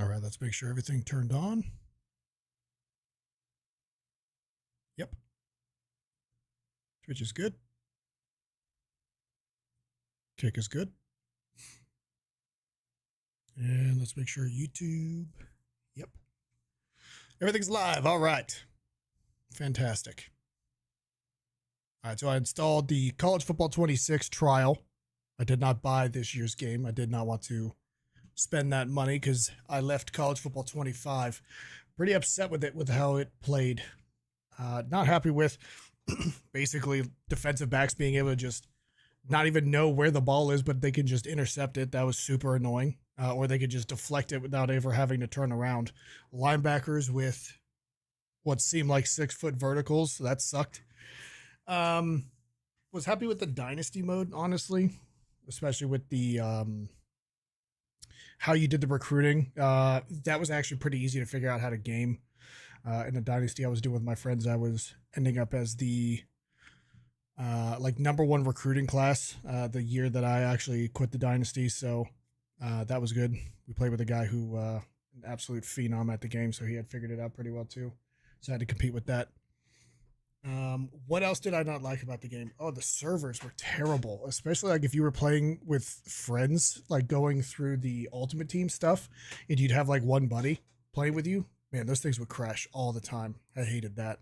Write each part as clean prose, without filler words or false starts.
All right, let's make sure everything turned on. Yep. Twitch is good. Kick is good. And let's make sure YouTube. Yep. Everything's live. All right. Fantastic. All right, so I installed the College Football 26 trial. I did not buy this year's game. I did not want to spend that money because I left College Football 25 pretty upset with it, with how it played. Not happy with basically defensive backs being able to just not even know where the ball is, but they can just intercept it. That was super annoying. Or they could just deflect it without ever having to turn around. Linebackers with what seemed like 6-foot verticals. That sucked. Was happy with the dynasty mode, honestly, especially with the how you did the recruiting. That was actually pretty easy to figure out how to game. In the dynasty I was doing with my friends, I was ending up as the like #1 recruiting class the year that I actually quit the dynasty. So that was good. We played with a guy who an absolute phenom at the game, so he had figured it out pretty well too. So I had to compete with that. What else did I not like about the game? Oh, the servers were terrible, especially like if you were playing with friends, like going through the Ultimate Team stuff, and you'd have like one buddy playing with you. Man, those things would crash all the time. I hated that.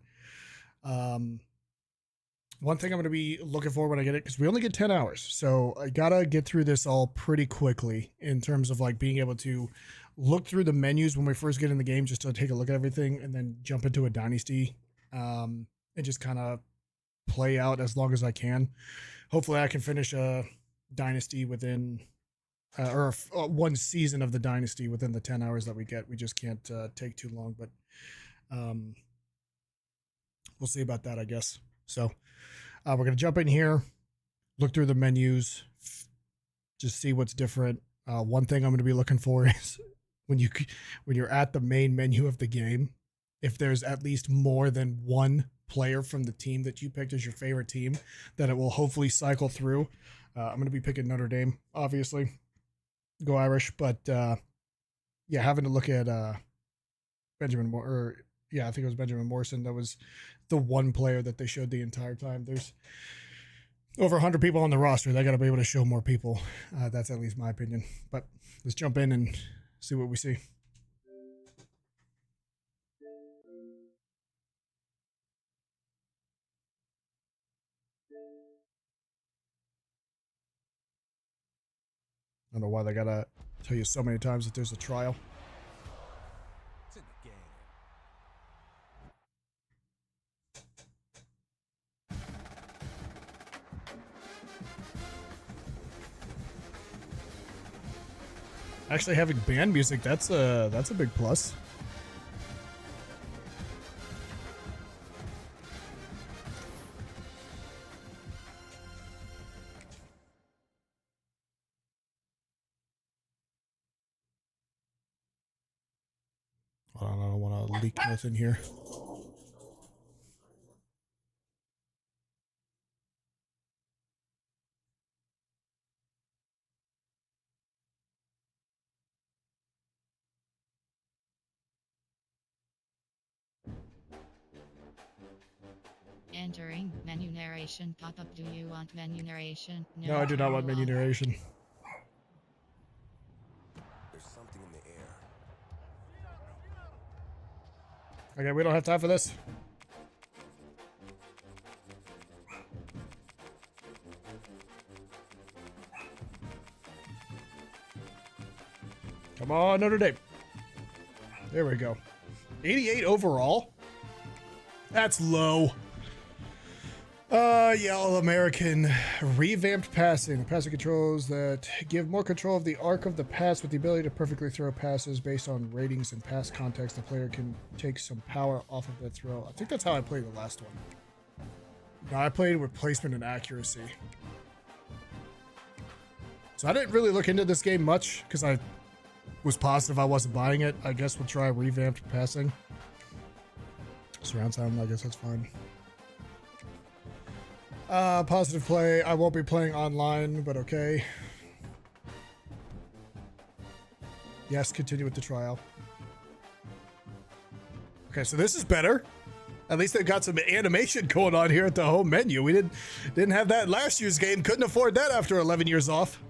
One thing I'm going to be looking for when I get it, because we only get 10 hours, so I gotta get through this all pretty quickly in terms of like being able to look through the menus when we first get in the game, just to take a look at everything, and then jump into a dynasty. And just kind of play out as long as I can. Hopefully I can finish a dynasty within, or one season of the dynasty within the 10 hours that we get. We just can't take too long, but we'll see about that, I guess. So we're going to jump in here, look through the menus, just see what's different. One thing I'm going to be looking for is when you're at the main menu of the game, if there's at least more than one player from the team that you picked as your favorite team, that it will hopefully cycle through. I'm going to be picking Notre Dame, obviously. Go Irish. But yeah, having to look at Benjamin Moore, or yeah, I think it was Benjamin Morrison. That was the one player that they showed the entire time. There's over 100 people on the roster. They got to be able to show more people. That's at least my opinion. But let's jump in and see what we see. I don't know why they gotta tell you so many times that there's a trial. It's in the game. Actually, having band music, that's a big plus. I don't want to leak nothing here. Entering menu narration pop-up. Do you want menu narration? No, I do not want menu narration. There's something in the air. Okay, we don't have time for this. Come on, Notre Dame. There we go. 88 overall? That's low. Yeah, All-American revamped passing. Passing controls that give more control of the arc of the pass with the ability to perfectly throw passes based on ratings and pass context. The player can take some power off of that throw. I think that's how I played the last one. No, I played with placement and accuracy. So I didn't really look into this game much because I was positive I wasn't buying it. I guess we'll try revamped passing. Surround sound, I guess that's fine. Positive play. I won't be playing online, but okay. Yes, continue with the trial. Okay, so this is better. At least they've got some animation going on here at the home menu. We didn't have that in last year's game. Couldn't afford that after 11 years off.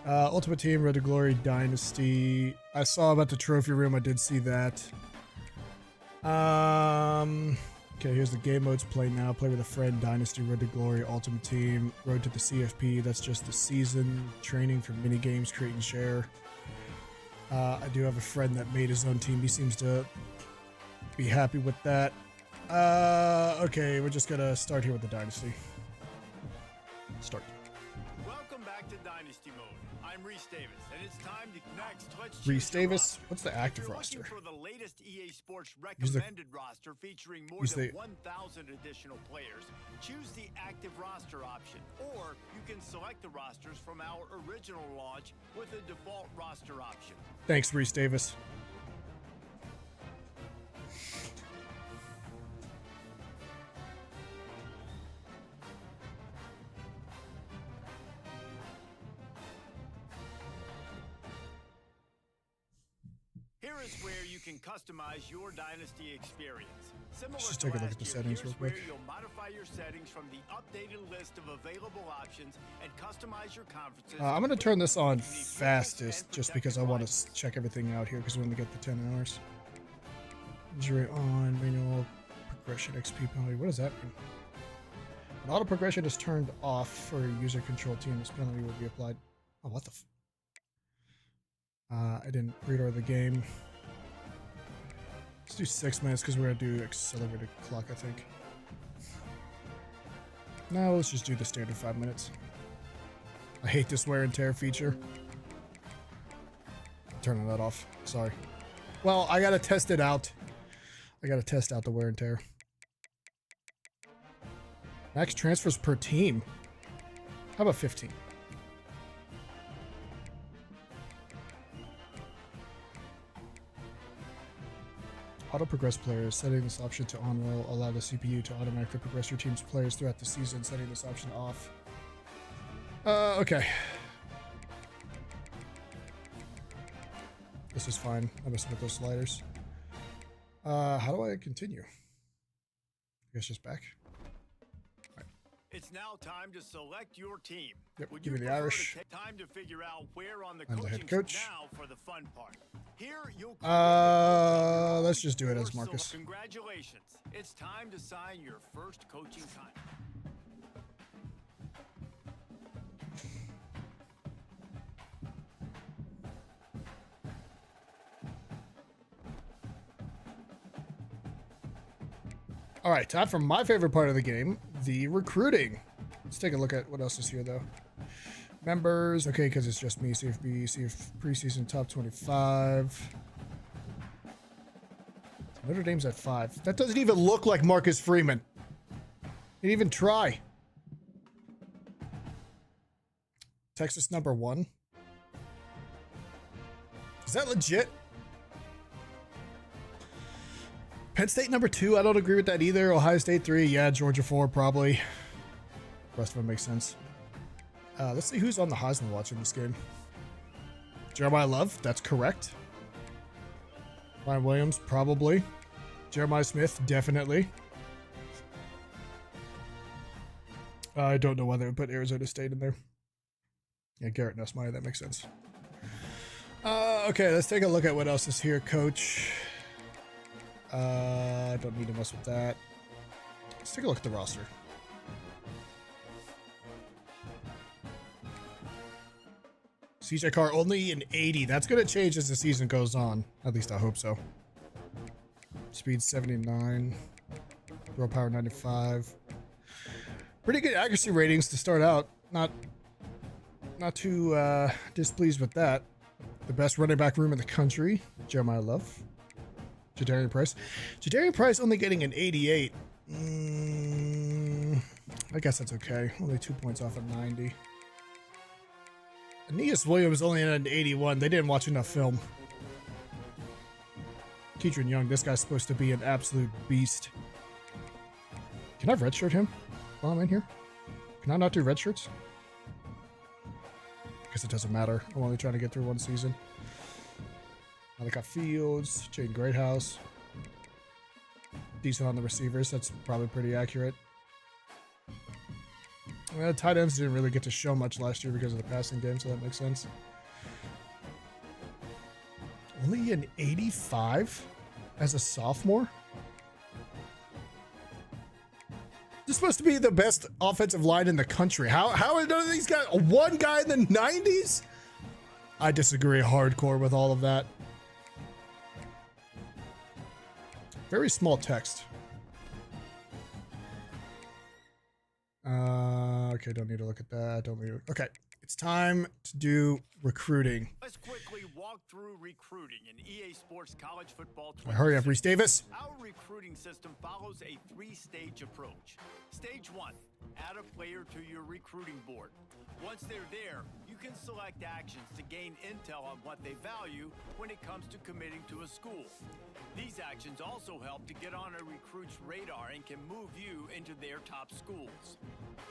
Ultimate Team, Road to Glory, Dynasty. I saw about the trophy room. I did see that. Okay, here's the game modes. Play now, play with a friend, Dynasty, Road to Glory, Ultimate Team, Road to the CFP. That's just the season. Training for mini games, create and share. I do have a friend that made his own team. He seems to be happy with that. Okay, we're just gonna start here with the Dynasty. Start. Welcome back to Dynasty Mode. I'm Reese Davis, and it's time to next. Let's Reese choose your Davis, roster. what's the If active you're roster? looking for the latest EA Sports Use the- recommended roster featuring more use than the- 1,000 additional players, choose the active roster option, or you can select the rosters from our original launch with a default roster option. Thanks, Reese Davis. Here is where you can customize your Dynasty experience. Similar Let's just to take a look last at the year, settings here's real quick. where you'll modify your settings from the updated list of available options and customize your conferences. I'm gonna turn this on with unique fastest rules just and because I want protected to check everything out here because we only get the 10 hours. Injury on, manual progression XP penalty. What does that mean? When auto progression is turned off for a user control team, this penalty will be applied. Oh, what the I didn't reorder the game. Let's do 6 minutes because we're gonna do accelerated clock, I think. No, let's just do the standard 5 minutes. I hate this wear and tear feature. Turning that off. Sorry. Well, I gotta test it out. I gotta test out the wear and tear. Max transfers per team. How about 15? Auto progress players. Setting this option to on will allow the CPU to automatically progress your team's players throughout the season. Setting this option off. Okay. This is fine. I messed with those sliders. How do I continue? I guess just back. It's now time to select your team. Yep, Would give you me the prefer to Irish. take time to figure out where on the I'm the coaching head coach. now for the fun part. Here you'll Let's just do it as Marcus. Congratulations. It's time to sign your first coaching contract. All right, time for my favorite part of the game, the recruiting. Let's take a look at what else is here, though. Members, okay, because it's just me, CFB, CF preseason top 25. Notre Dame's at 5. That doesn't even look like Marcus Freeman. Didn't even try. Texas number 1. Is that legit? Penn State number 2, I don't agree with that either. Ohio State 3, yeah. Georgia 4, probably. The rest of them make sense. Let's see who's on the Heisman watch in this game. Jeremiah Love, that's correct. Ryan Williams, probably. Jeremiah Smith, definitely. I don't know whether to put Arizona State in there. Yeah, Garrett Nussmeier, that makes sense. Okay, let's take a look at what else is here, coach. I don't need to mess with that. Let's take a look at the roster. CJ Carr only an 80. That's going to change as the season goes on. At least I hope so. Speed 79. Throw power 95. Pretty good accuracy ratings to start out. Not too displeased with that. The best running back room in the country. Jeremiah Love. Jadarian Price. Jadarian Price only getting an 88. I guess that's okay. Only 2 points off of 90. Aeneas Williams only at an 81. They didn't watch enough film. Keatron Young, this guy's supposed to be an absolute beast. Can I redshirt him while I'm in here? Can I not do red shirts? I guess it doesn't matter. I'm only trying to get through one season. Malachi Fields, Jaden Greathouse. Decent on the receivers. That's probably pretty accurate. Well, tight ends didn't really get to show much last year because of the passing game, so that makes sense. Only an 85 as a sophomore? This is supposed to be the best offensive line in the country. How are none of these guys? One guy in the 90s? I disagree hardcore with all of that. Very small text. Okay, don't need to look at that. Don't need to. Okay, it's time to do recruiting. Let's quickly walk through recruiting in EA Sports College Football. Hurry up, Reese Davis. Our recruiting system follows a three-stage approach. Stage 1, add a player to your recruiting board. Once they're there, you can select actions to gain intel on what they value when it comes to committing to a school. These actions also help to get on a recruit's radar and can move you into their top schools.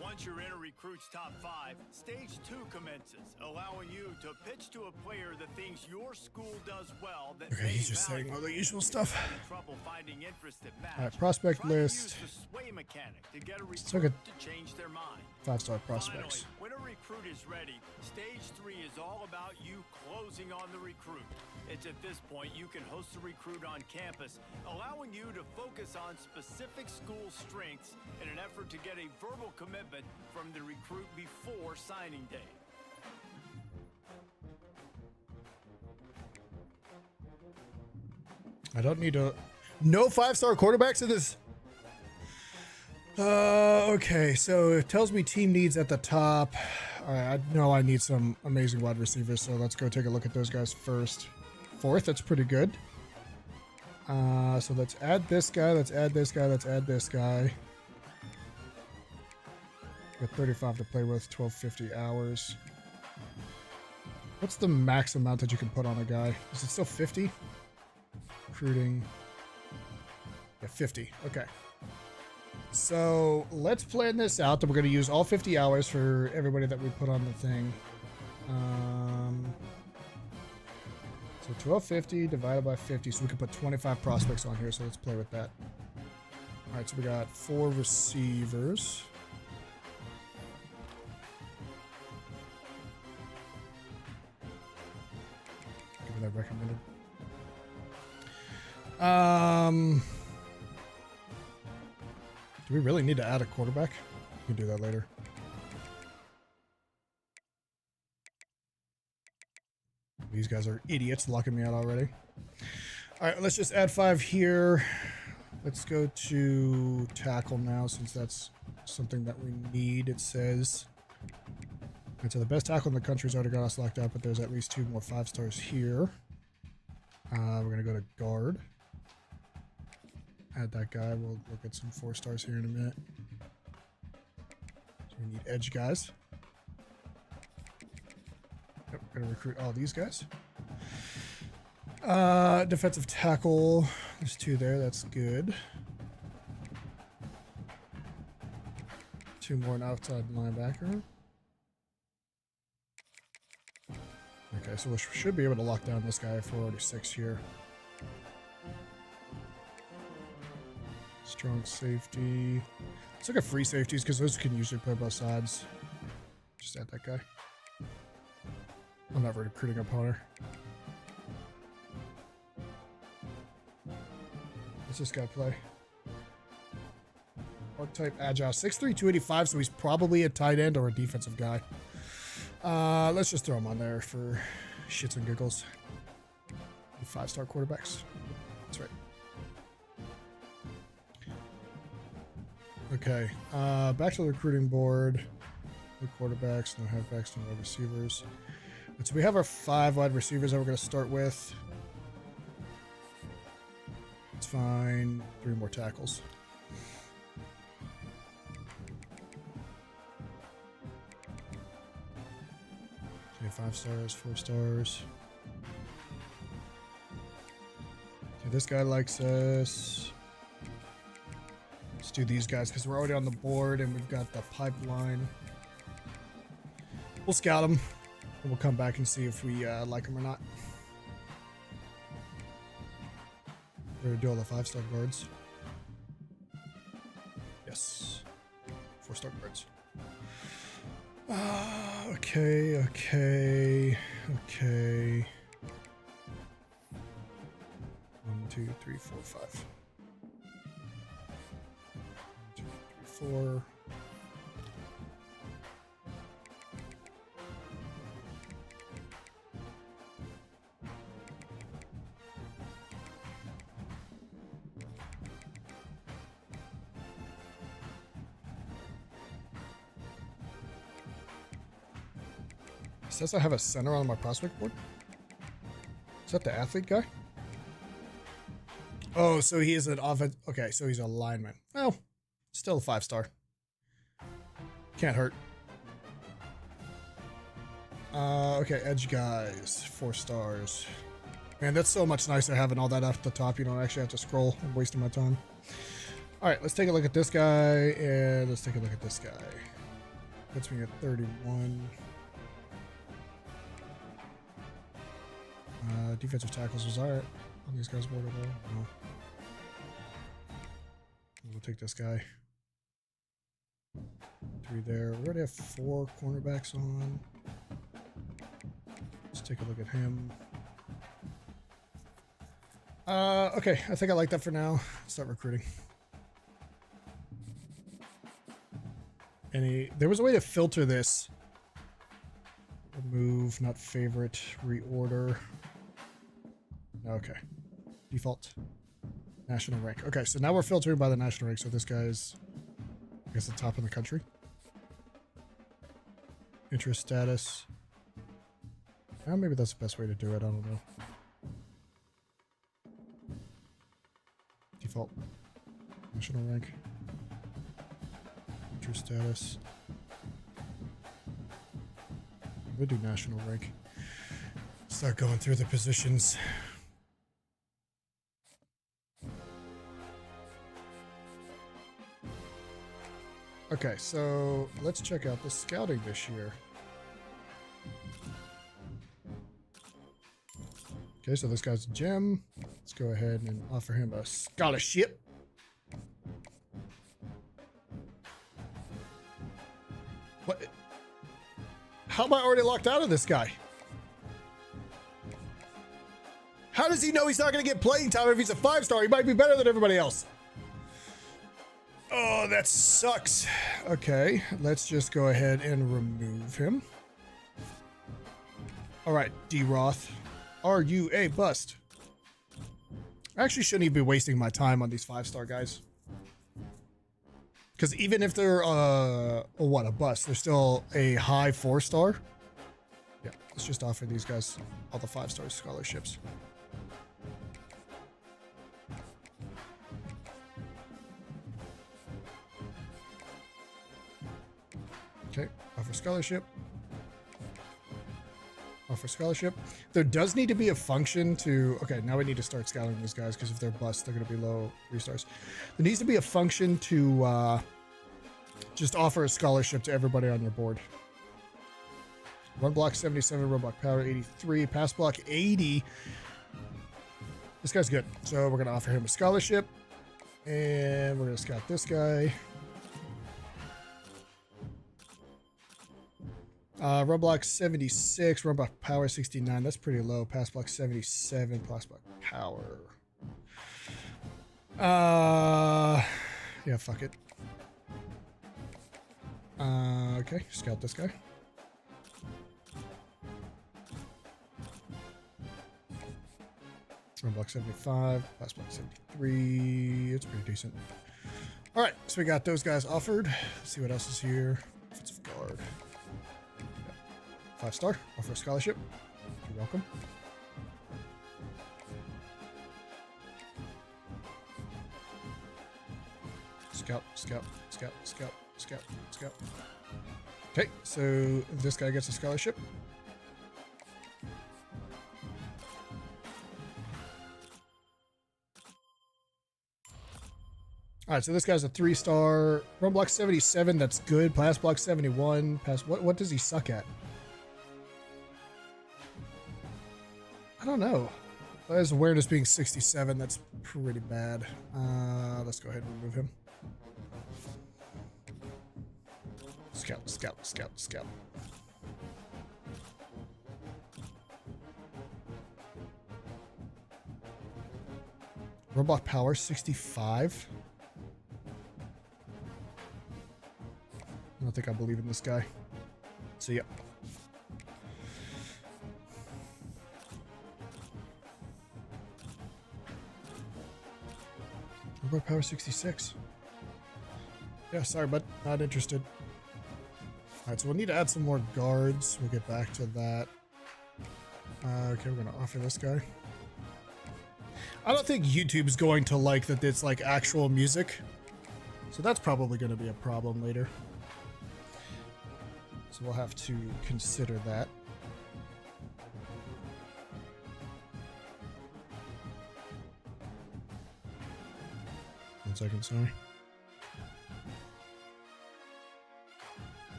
Once you're in a recruit's top 5, stage 2 commences, allowing you to pitch to a player the things your school does well that Okay, he's just saying all the usual stuff. Trouble finding interest that match. All right, prospect Try to list. use the sway mechanic to get a Let's look recruit at to change their mind. 5-star prospects. Finally, when a recruit is ready, stage 3 is all about you closing on the recruit. It's at this point you can host the recruit on campus, allowing you to focus on specific school strengths in an effort to get a verbal commitment from the recruit before signing day. I don't need to. No 5-star quarterbacks in this. Okay, so it tells me team needs at the top. All right, I know I need some amazing wide receivers, so let's go take a look at those guys first. 4th, that's pretty good. So let's add this guy, let's add this guy, let's add this guy. Got 35 to play with, 1250 hours. What's the max amount that you can put on a guy? Is it still 50? Recruiting. Yeah, 50. Okay. So let's plan this out that we're going to use all 50 hours for everybody that we put on the thing. So 1250 divided by 50. So we can put 25 prospects on here. So let's play with that. All right. So we got 4 receivers. Give me that recommended. Do we really need to add a quarterback? We can do that later. These guys are idiots locking me out already. All right, let's just add 5 here. Let's go to tackle now since that's something that we need, it says. And so the best tackle in the country's already got us locked up, but there's at least 2 more 5-stars here. We're going to go to guard. Add that guy. We'll look at some 4-stars here in a minute. So we need edge guys. Yep, we're gonna recruit all these guys. Defensive tackle. There's 2 there. That's good. 2 more an outside linebacker. Okay, so we should be able to lock down this guy if we're already 6 here. Strong safety. Let's look at free safeties because those can usually play both sides. Just add that guy. I'm not recruiting a punter. What's this guy play? Archetype agile. 6'3", 285, so he's probably a tight end or a defensive guy. Let's just throw him on there for shits and giggles. 5-star quarterbacks. That's right. Okay, back to the recruiting board. No quarterbacks, no halfbacks, no wide receivers. And so we have our 5 wide receivers that we're going to start with. It's fine. 3 more tackles. 5 stars, 4 stars. Okay, this guy likes us. Let's do these guys because we're already on the board and we've got the pipeline. We'll scout them and we'll come back and see if we like them or not. We're gonna do all the 5-star guards. Yes. 4-star guards. Okay. 1, 2, 3, 4, 5. 1, 2, 3, 4. It says I have a center on my prospect board. Is that the athlete guy? Oh, so he is an offense. Okay, so he's a lineman. Well, still a 5-star. Can't hurt. Okay, edge guys, 4 stars. Man, that's so much nicer having all that up the top. You don't actually have to scroll. I'm wasting my time. All right, let's take a look at this guy, and let's take a look at this guy. Puts me at 31. Defensive tackles was alright on these guys' board at all. No. We'll take this guy. 3 there. We already have 4 cornerbacks on. Let's take a look at him. Okay, I think I like that for now. Start recruiting. There was a way to filter this. Remove, not favorite, reorder. Okay. Default. National rank. Okay, so now we're filtering by the national rank. So this guy's, I guess, the top in the country. Interest status. Maybe that's the best way to do it. I don't know. Default. National rank. Interest status. We'll do national rank. Start going through the positions. Okay, so let's check out the scouting this year. Okay, so this guy's a gem. Let's go ahead and offer him a scholarship. What? How am I already locked out of this guy? How does he know he's not going to get playing time if he's a 5-star? He might be better than everybody else. Oh, that sucks. Okay, let's just go ahead and remove him. All right, D-Roth. Are you a bust? I actually shouldn't even be wasting my time on these 5-star guys. Because even if they're, a bust, they're still a high 4-star. Yeah, let's just offer these guys all the 5-star scholarships. Okay, offer scholarship. Offer scholarship. There does need to be a function to... Okay, now we need to start scouting these guys because if they're busts, they're going to be low 3-stars. There needs to be a function to just offer a scholarship to everybody on your board. Run block 77, run block power 83, pass block 80. This guy's good. So we're going to offer him a scholarship. And we're going to scout this guy. Run block 76, run block power 69. That's pretty low. Pass block 77, pass block power. Yeah, fuck it. Okay, scout this guy. Run block 75, pass block 73. It's pretty decent. All right, so we got those guys offered. Let's see what else is here. Offensive guard. 5-star, offer a scholarship. You're welcome. Scout, scout, scout, scout, scout, scout. Okay, so this guy gets a scholarship. All right, so this guy's a 3-star. Run block 77, that's good. Pass block 71. Pass. What does he suck at? I don't know. His awareness being 67, that's pretty bad. Let's go ahead and remove him. Scout, scout, scout, scout. Robot power 65. I don't think I believe in this guy. So yeah. Robot power 66. Yeah, sorry, but not interested. Alright, so we'll need to add some more guards. We'll get back to that. Okay, we're gonna offer this guy. I don't think YouTube's going to like that it's like actual music. So that's probably going to be a problem later. So we'll have to consider that. One second, sorry.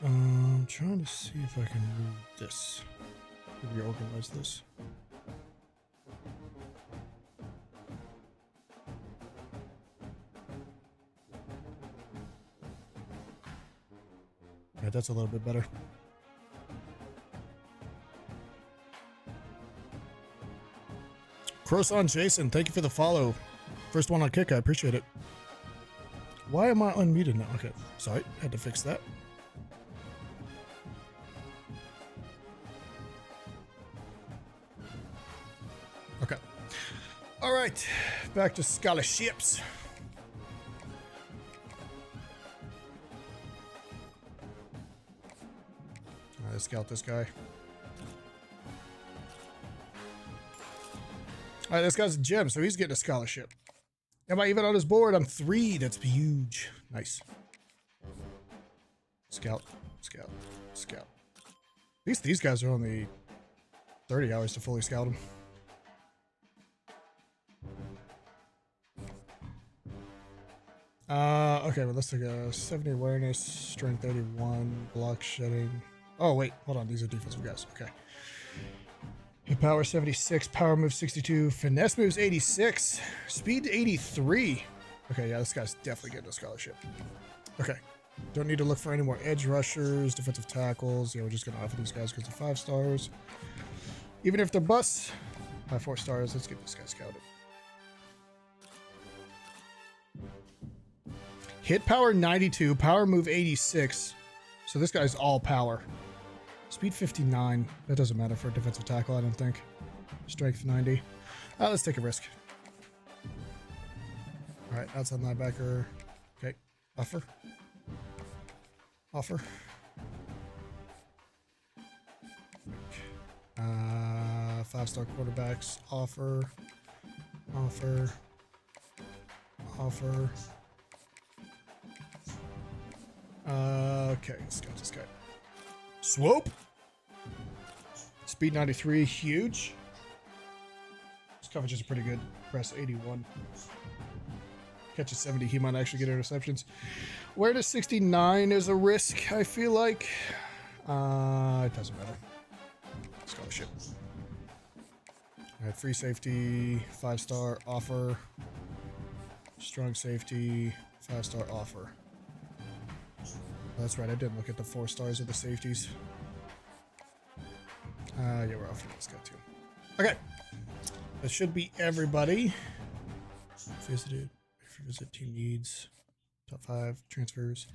I'm trying to see if I can move this. Reorganize this. Alright, that's a little bit better. Croissant Jason, thank you for the follow. First one on Kick, I appreciate it. Why am I unmuted now? Okay, sorry, had to fix that. Okay. Alright, back to scholarships. Let's scout this guy. Alright, this guy's a gem, so he's getting a scholarship. Am I even on his board? I'm 3. That's huge. Nice. Scout, scout, scout. At least these guys are only 30 hours to fully scout them. Okay, well, let's take a 70 awareness, strength 31, block shedding. Oh, wait, hold on. These are defensive guys. Okay. Hit power 76, power move 62, finesse moves 86, speed 83. Okay, yeah, this guy's definitely getting a scholarship. Okay. Don't need to look for any more edge rushers, defensive tackles. Yeah, we're just going to offer these guys because they're 5 stars. Even if they're busts, by 4 stars, let's get this guy scouted. Hit power 92, power move 86. So this guy's all power. Speed 59. That doesn't matter for a defensive tackle, I don't think. Strength 90. Let's take a risk. Alright, outside linebacker. Okay. Offer. Offer. 5-star quarterbacks. Offer. Offer. Offer. Okay, let's scout this guy. Swope. Speed 93, huge. His coverage is pretty good. Press 81. Catches 70, he might actually get interceptions. Where does 69 is a risk, I feel like. It doesn't matter. Scholarship. Alright, free safety, 5-star offer. Strong safety, 5-star offer. That's right, I didn't look at the 4 stars of the safeties. Yeah, we're offering this guy too. Okay. That should be everybody. Visited. Visit team needs. Top 5 transfers.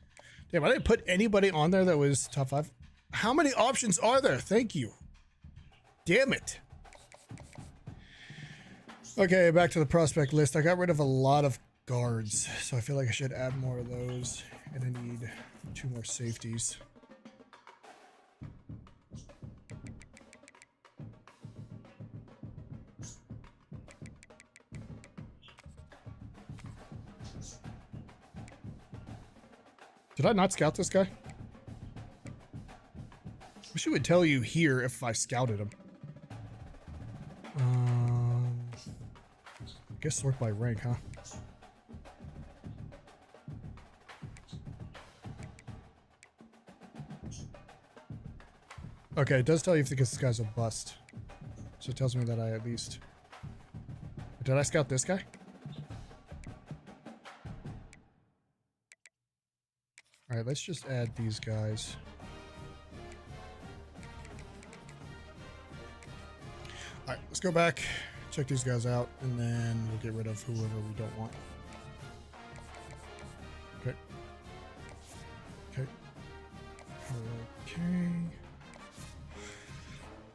Damn, I didn't put anybody on there that was top 5. How many options are there? Thank you. Damn it. Okay, back to the prospect list. I got rid of a lot of guards, so I feel like I should add more of those. And I need 2 more safeties. Did I not scout this guy? Wish it would tell you here if I scouted him. I guess sort by rank, huh? Okay, it does tell you if this guy's a bust. So it tells me that I at least... Did I scout this guy? Alright, let's just add these guys. Alright, let's go back, check these guys out, and then we'll get rid of whoever we don't want. Okay. Okay. Okay.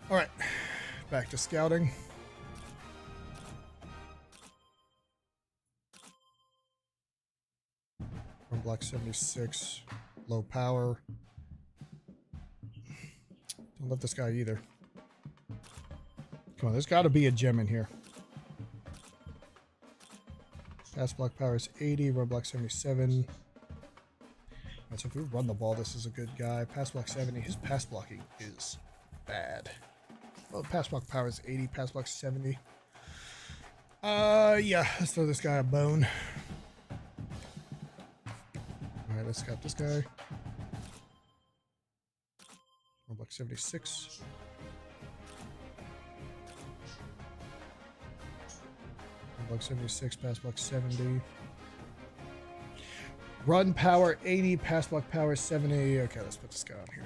Alright, back to scouting. Block 76, low power. Don't love this guy either. Come on, there's got to be a gem in here. Pass block power is 80, run block 77. Right, so if we run the ball, this is a good guy. Pass block 70. His pass blocking is bad. Well, pass block power is 80, pass block 70. Yeah, let's throw this guy a bone. Alright, let's scout this guy. Run block 76. Block 76, pass block 70. Run power 80, pass block power 70. Okay, let's put this guy on here.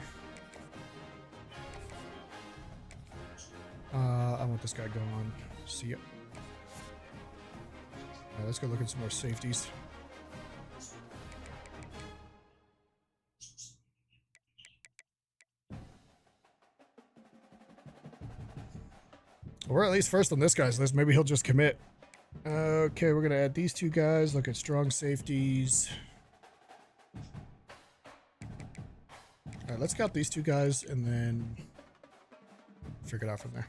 I want this guy gone. See ya. Alright, let's go look at some more safeties. We're at least first on this guy's list. Maybe he'll just commit. Okay, we're going to add these two guys. Look at strong safeties. Alright, let's scout these two guys and then figure it out from there.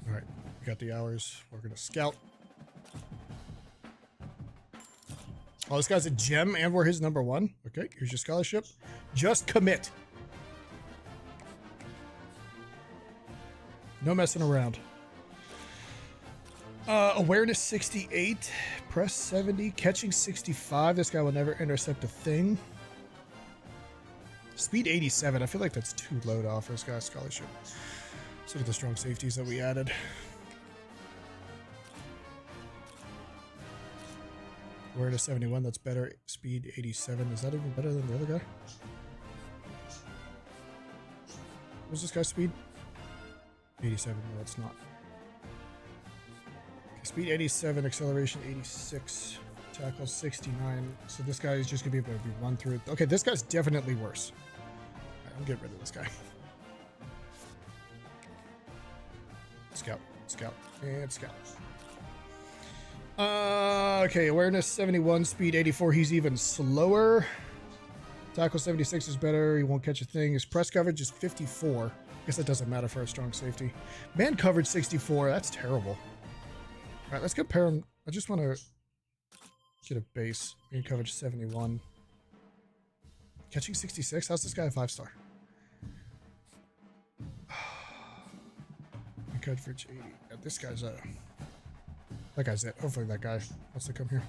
Alright, we got the hours. We're going to scout. Oh, this guy's a gem and we're his number one. Okay, here's your scholarship. Just commit. No messing around. Awareness 68, press 70, catching 65. This guy will never intercept a thing. Speed 87. I feel like that's too low to offer this guy a scholarship. Let's look at the strong safeties that we added. Awareness 71, that's better. Speed 87. Is that even better than the other guy? What's this guy's speed? 87. No, it's not. Okay, speed 87, acceleration 86, tackle 69. So this guy is just gonna be able to be run through it. Okay, this guy's definitely worse. All right, I'm getting rid of this guy. Scout, scout, and scout. Okay, awareness 71, speed 84. He's even slower. Tackle 76 is better. He won't catch a thing. His press coverage is 54. I guess that doesn't matter for a strong safety. Man coverage 64. That's terrible. All right, let's compare him. I just want to get a base. Man coverage 71. Catching 66. How's this guy a 5-star? Man coverage 80. Yeah, this guy's a... That guy's it. Hopefully that guy wants to come here.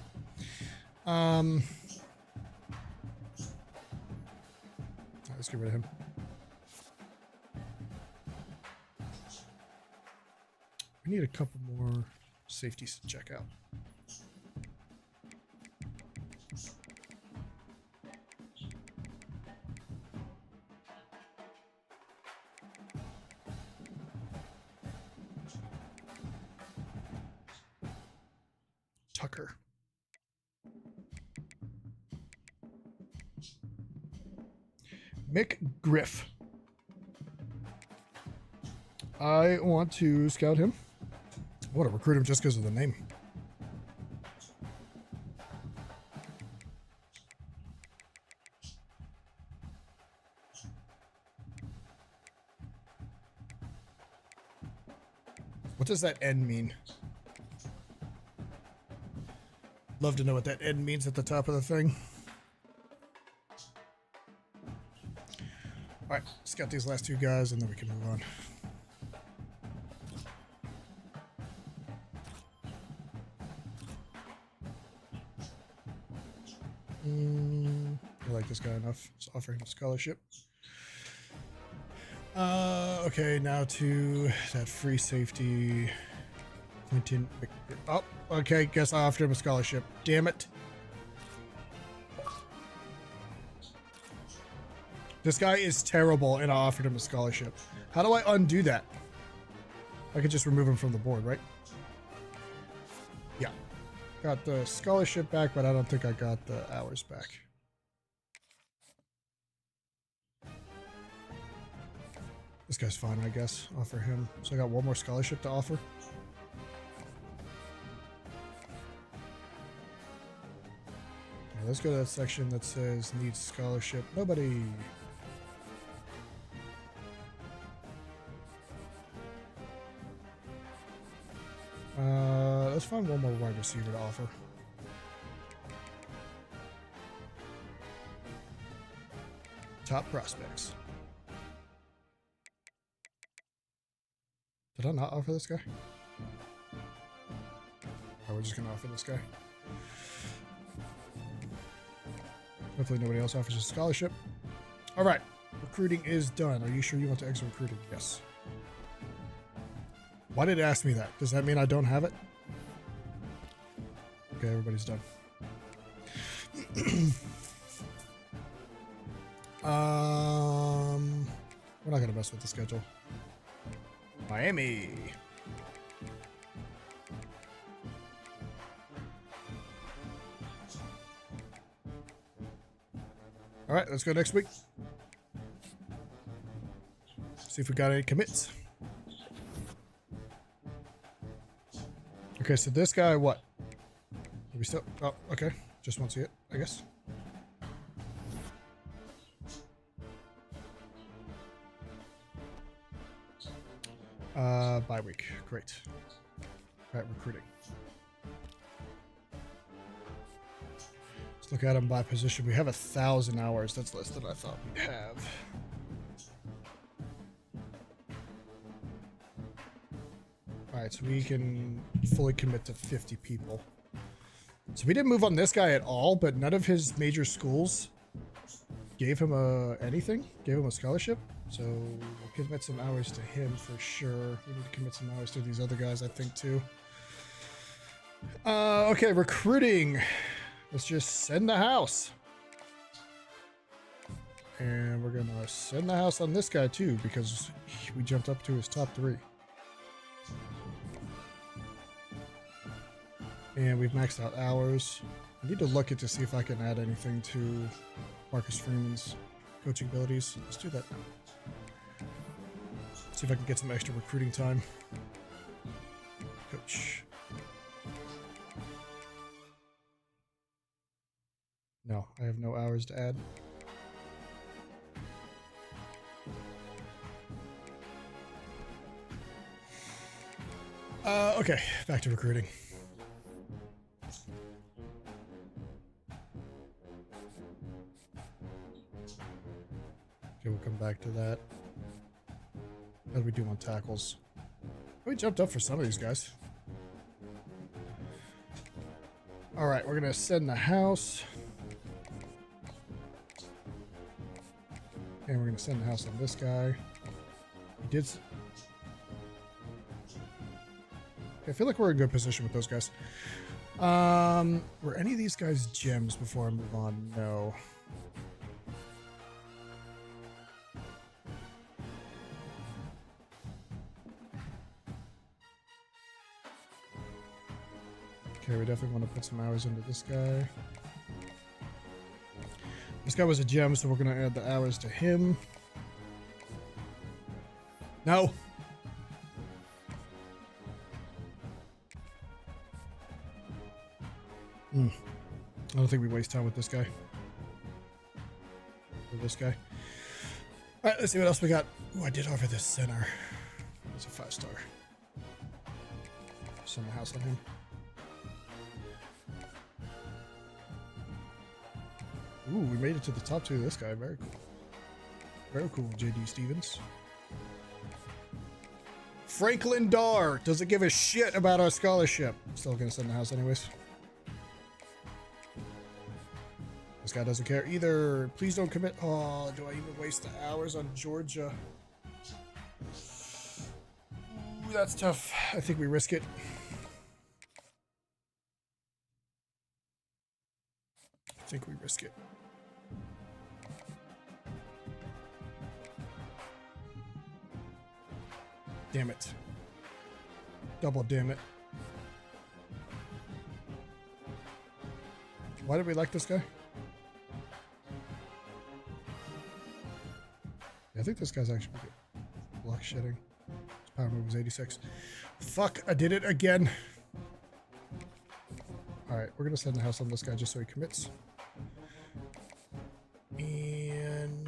Let's get rid of him. We need a couple more safeties to check out. Tucker. Mick Griff. I want to scout him. I want to recruit him just because of the name. What does that N mean? Love to know what that N means at the top of the thing. Alright, scout these last two guys and then we can move on. I like this guy enough. Let's offer him a scholarship. Okay, now to that free safety. Quentin. Oh, okay. Guess I offered him a scholarship. Damn it. This guy is terrible, and I offered him a scholarship. How do I undo that? I could just remove him from the board, right? Yeah. Got the scholarship back, but I don't think I got the hours back. This guy's fine, I guess. Offer him. So I got one more scholarship to offer. Now let's go to that section that says needs scholarship. Nobody. Let's find one more wide receiver to offer. Top prospects. Did I not offer this guy? Oh, we're just gonna offer this guy. Hopefully nobody else offers a scholarship. All right, recruiting is done. Are you sure you want to exit recruiting? Yes. Why did it ask me that? Does that mean I don't have it? Okay, everybody's done. We're not gonna mess with the schedule. Miami. All right, let's go next week. See if we got any commits. Okay, so this guy, what? Are we still? Oh, okay. Just won't see it, I guess. Bye week. Great. All right, recruiting. Let's look at them by position. We have 1,000 hours. That's less than I thought we'd have. All right, so we can fully commit to 50 people. So we didn't move on this guy at all, but none of his major schools gave him anything, gave him a scholarship. So we'll commit some hours to him for sure. We need to commit some hours to these other guys, I think, too. Okay, recruiting. Let's just send the house. And we're going to send the house on this guy, too, because we jumped up to his top 3. And we've maxed out hours. I need to look at to see if I can add anything to Marcus Freeman's coaching abilities. Let's do that now. See if I can get some extra recruiting time. Coach. No, I have no hours to add. Okay, back to recruiting. Okay, we'll come back to that. How do we do on tackles? We jumped up for some of these guys. All right, we're gonna send the house. And we're gonna send the house on this guy. He did. I feel like we're in good position with those guys. Were any of these guys gems before I move on? No. Okay, we definitely want to put some hours into this guy. This guy was a gem, so we're going to add the hours to him. No. I don't think we waste time with this guy. Or this guy. All right, let's see what else we got. Oh, I did offer this center. It's a 5-star. Send the house on him. Ooh, we made it to the top 2 of this guy. Very cool. Very cool, JD Stevens. Franklin Darr doesn't give a shit about our scholarship. Still gonna send the house anyways. This guy doesn't care either. Please don't commit. Oh, do I even waste the hours on Georgia? Ooh, that's tough. I think we risk it. I think we risk it. Damn it. Double damn it. Why did we like this guy? Yeah, I think this guy's actually good. Block shedding. His power move was 86. Fuck, I did it again. Alright, we're gonna send the house on this guy just so he commits. And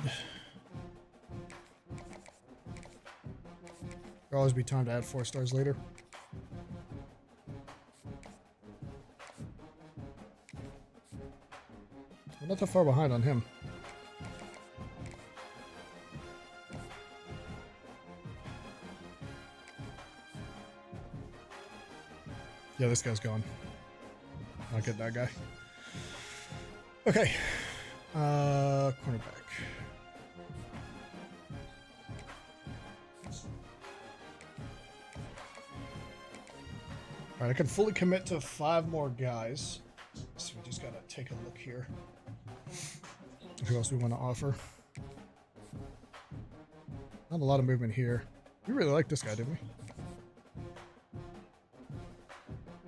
there'll always be time to add 4 stars later. We're not that far behind on him. Yeah, this guy's gone. I'll get that guy. Okay. Cornerback. Alright, I can fully commit to 5 more guys. So we just gotta take a look here. Who else we want to offer? Not a lot of movement here. We really like this guy, didn't we?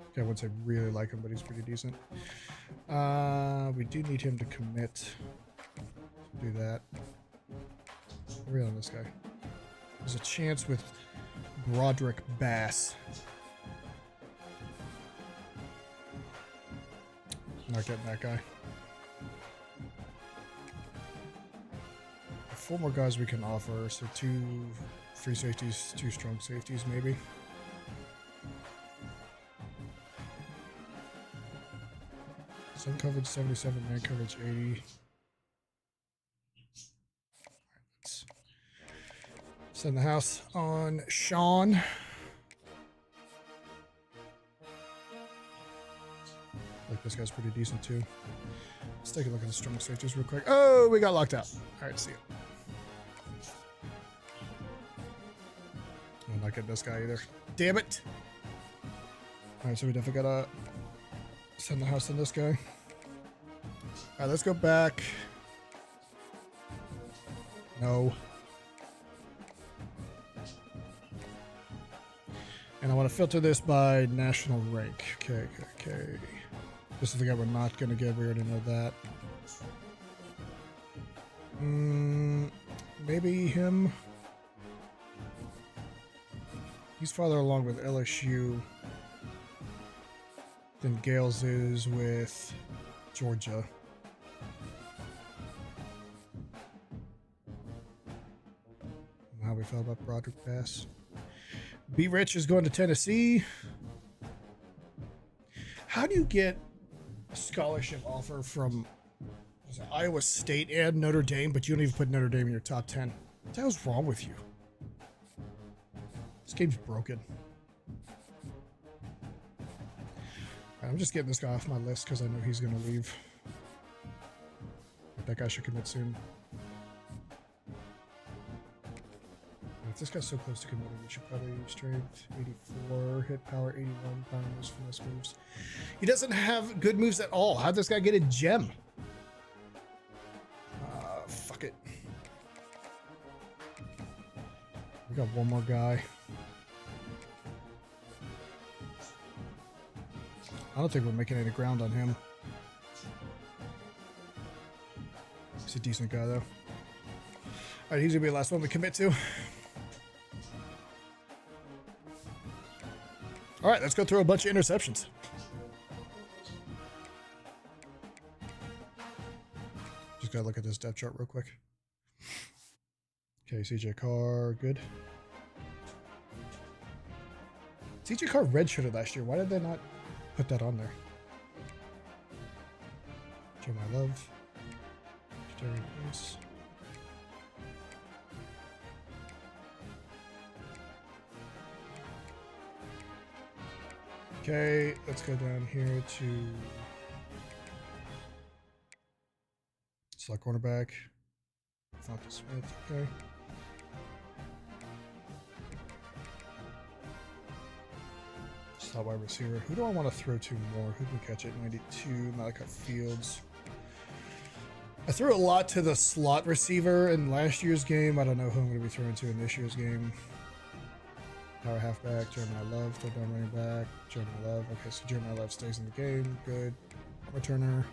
Okay, I wouldn't say really like him, but he's pretty decent. We do need him to commit. Do that. Really on this guy. There's a chance with Broderick Bass. Not getting that guy. 4 more guys we can offer, so 2 free safeties, 2 strong safeties maybe. Sun coverage 77, man coverage 80. Let's send the house on Sean. Like this guy's pretty decent too. Let's take a look at the strong safeties real quick. Oh, we got locked out. All right, see you. I'm not getting this guy either. Damn it. All right, so we definitely gotta send the house on this guy. All right, let's go back. No. And I want to filter this by national rank. Okay. This is the guy we're not going to get. We already know that. Maybe him. He's farther along with LSU than Gales is with Georgia. How we felt about Broderick Bass. B. Rich is going to Tennessee. How do you get a scholarship offer from Iowa State and Notre Dame, but you don't even put Notre Dame in your top 10? What the hell's wrong with you? This game's broken. Right, I'm just getting this guy off my list because I know he's going to leave. But that guy should commit soon. If this guy's so close to committing, we should probably strength 84, hit power 81, power moves, finesse moves. He doesn't have good moves at all. How'd this guy get a gem? Fuck it. We got one more guy. I don't think we're making any ground on him. He's a decent guy, though. All right, he's gonna be the last one we commit to. All right, let's go through a bunch of interceptions. Just gotta look at this depth chart real quick. Okay, CJ Carr, good. CJ Carr redshirted last year. Why did they not put that on there? Jeremiah Love. Jerry Price. Okay, let's go down here to Slot cornerback. Fonte Smith. Okay. Slot wide receiver. Who do I want to throw to more? Who can catch it? 92. Malachi Fields. I threw a lot to the slot receiver in last year's game. I don't know who I'm going to be throwing to in this year's game. Power halfback, Jeremiah Love, third down running back, Jeremiah Love. Okay, so Jeremiah Love stays in the game. Good. Returner.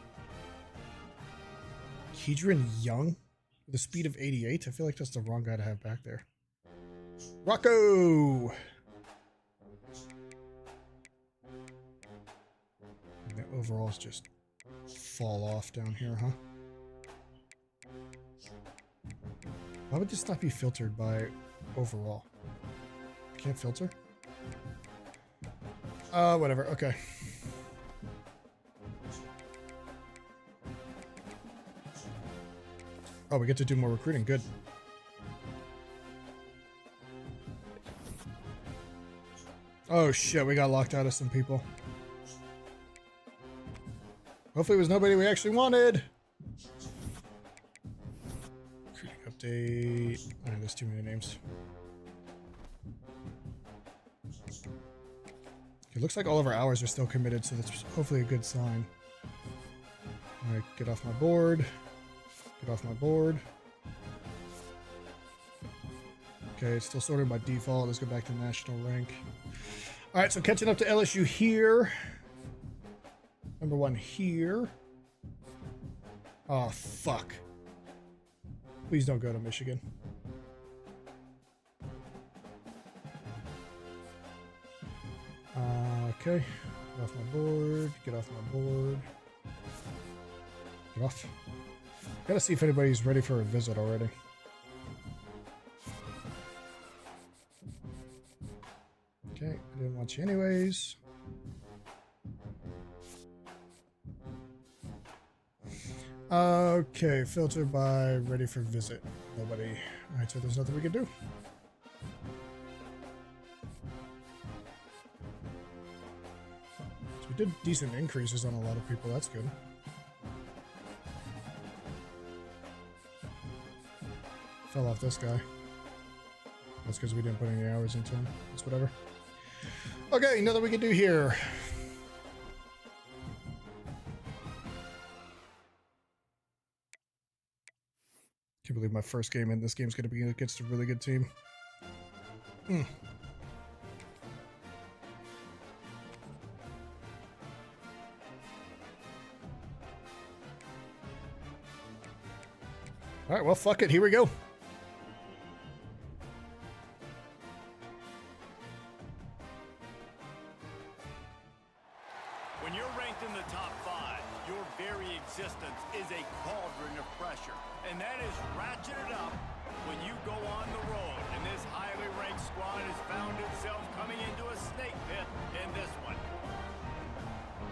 Kedron Young with a speed of 88. I feel like that's the wrong guy to have back there. Rocco! And the overalls just fall off down here, huh? Why would this not be filtered by overall? Can't filter? Whatever. Okay. Oh, we get to do more recruiting. Good. Oh, shit. We got locked out of some people. Hopefully it was nobody we actually wanted. Recruiting update. Oh, there's too many names. It looks like all of our hours are still committed, so that's hopefully a good sign. All right, get off my board. Get off my board. Okay, it's still sorted by default. Let's go back to national rank. All right, so catching up to LSU here. Number 1 here. Oh, fuck. Please don't go to Michigan. Okay, get off my board, get off my board. Get off. Gotta see if anybody's ready for a visit already. Okay, I didn't want you anyways. Okay, filter by ready for visit. Nobody. Alright, so there's nothing we can do. We did decent increases on a lot of people. That's good. Fell off this guy. That's because we didn't put any hours into him. It's whatever. Okay, nothing we can do here. Can't believe my first game in this game's going to be against a really good team. All right, well, fuck it. Here we go. When you're ranked in the top 5, your very existence is a cauldron of pressure. And that is ratcheted up when you go on the road. And this highly ranked squad has found itself coming into a snake pit in this one.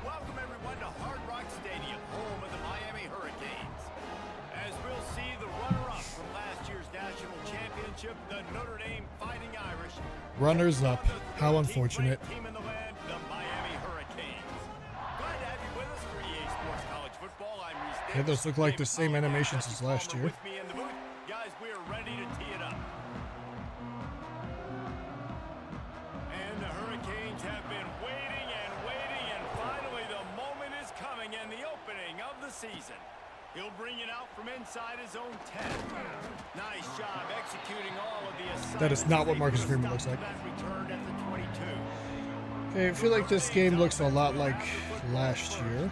Welcome, everyone, to Hard Rock Stadium, home of the Miami Hurricanes. As we'll see the runner-up from last year's national championship, the Notre Dame Fighting Irish. Runners-up. How unfortunate. Team in the land, the Miami Hurricanes. Glad to have you with us for EA Sports College Football. I'm Reese Davis. Yeah, those look like the same animations as last year. With me in the booth. Guys, we are ready to tee it up. And the Hurricanes have been waiting, and finally the moment is coming and the opening of the season. He'll bring it out from inside his own 10. Nice job executing all of the assignments. That is not what Marcus Freeman looks like. Okay, I feel like this game looks a lot like last year.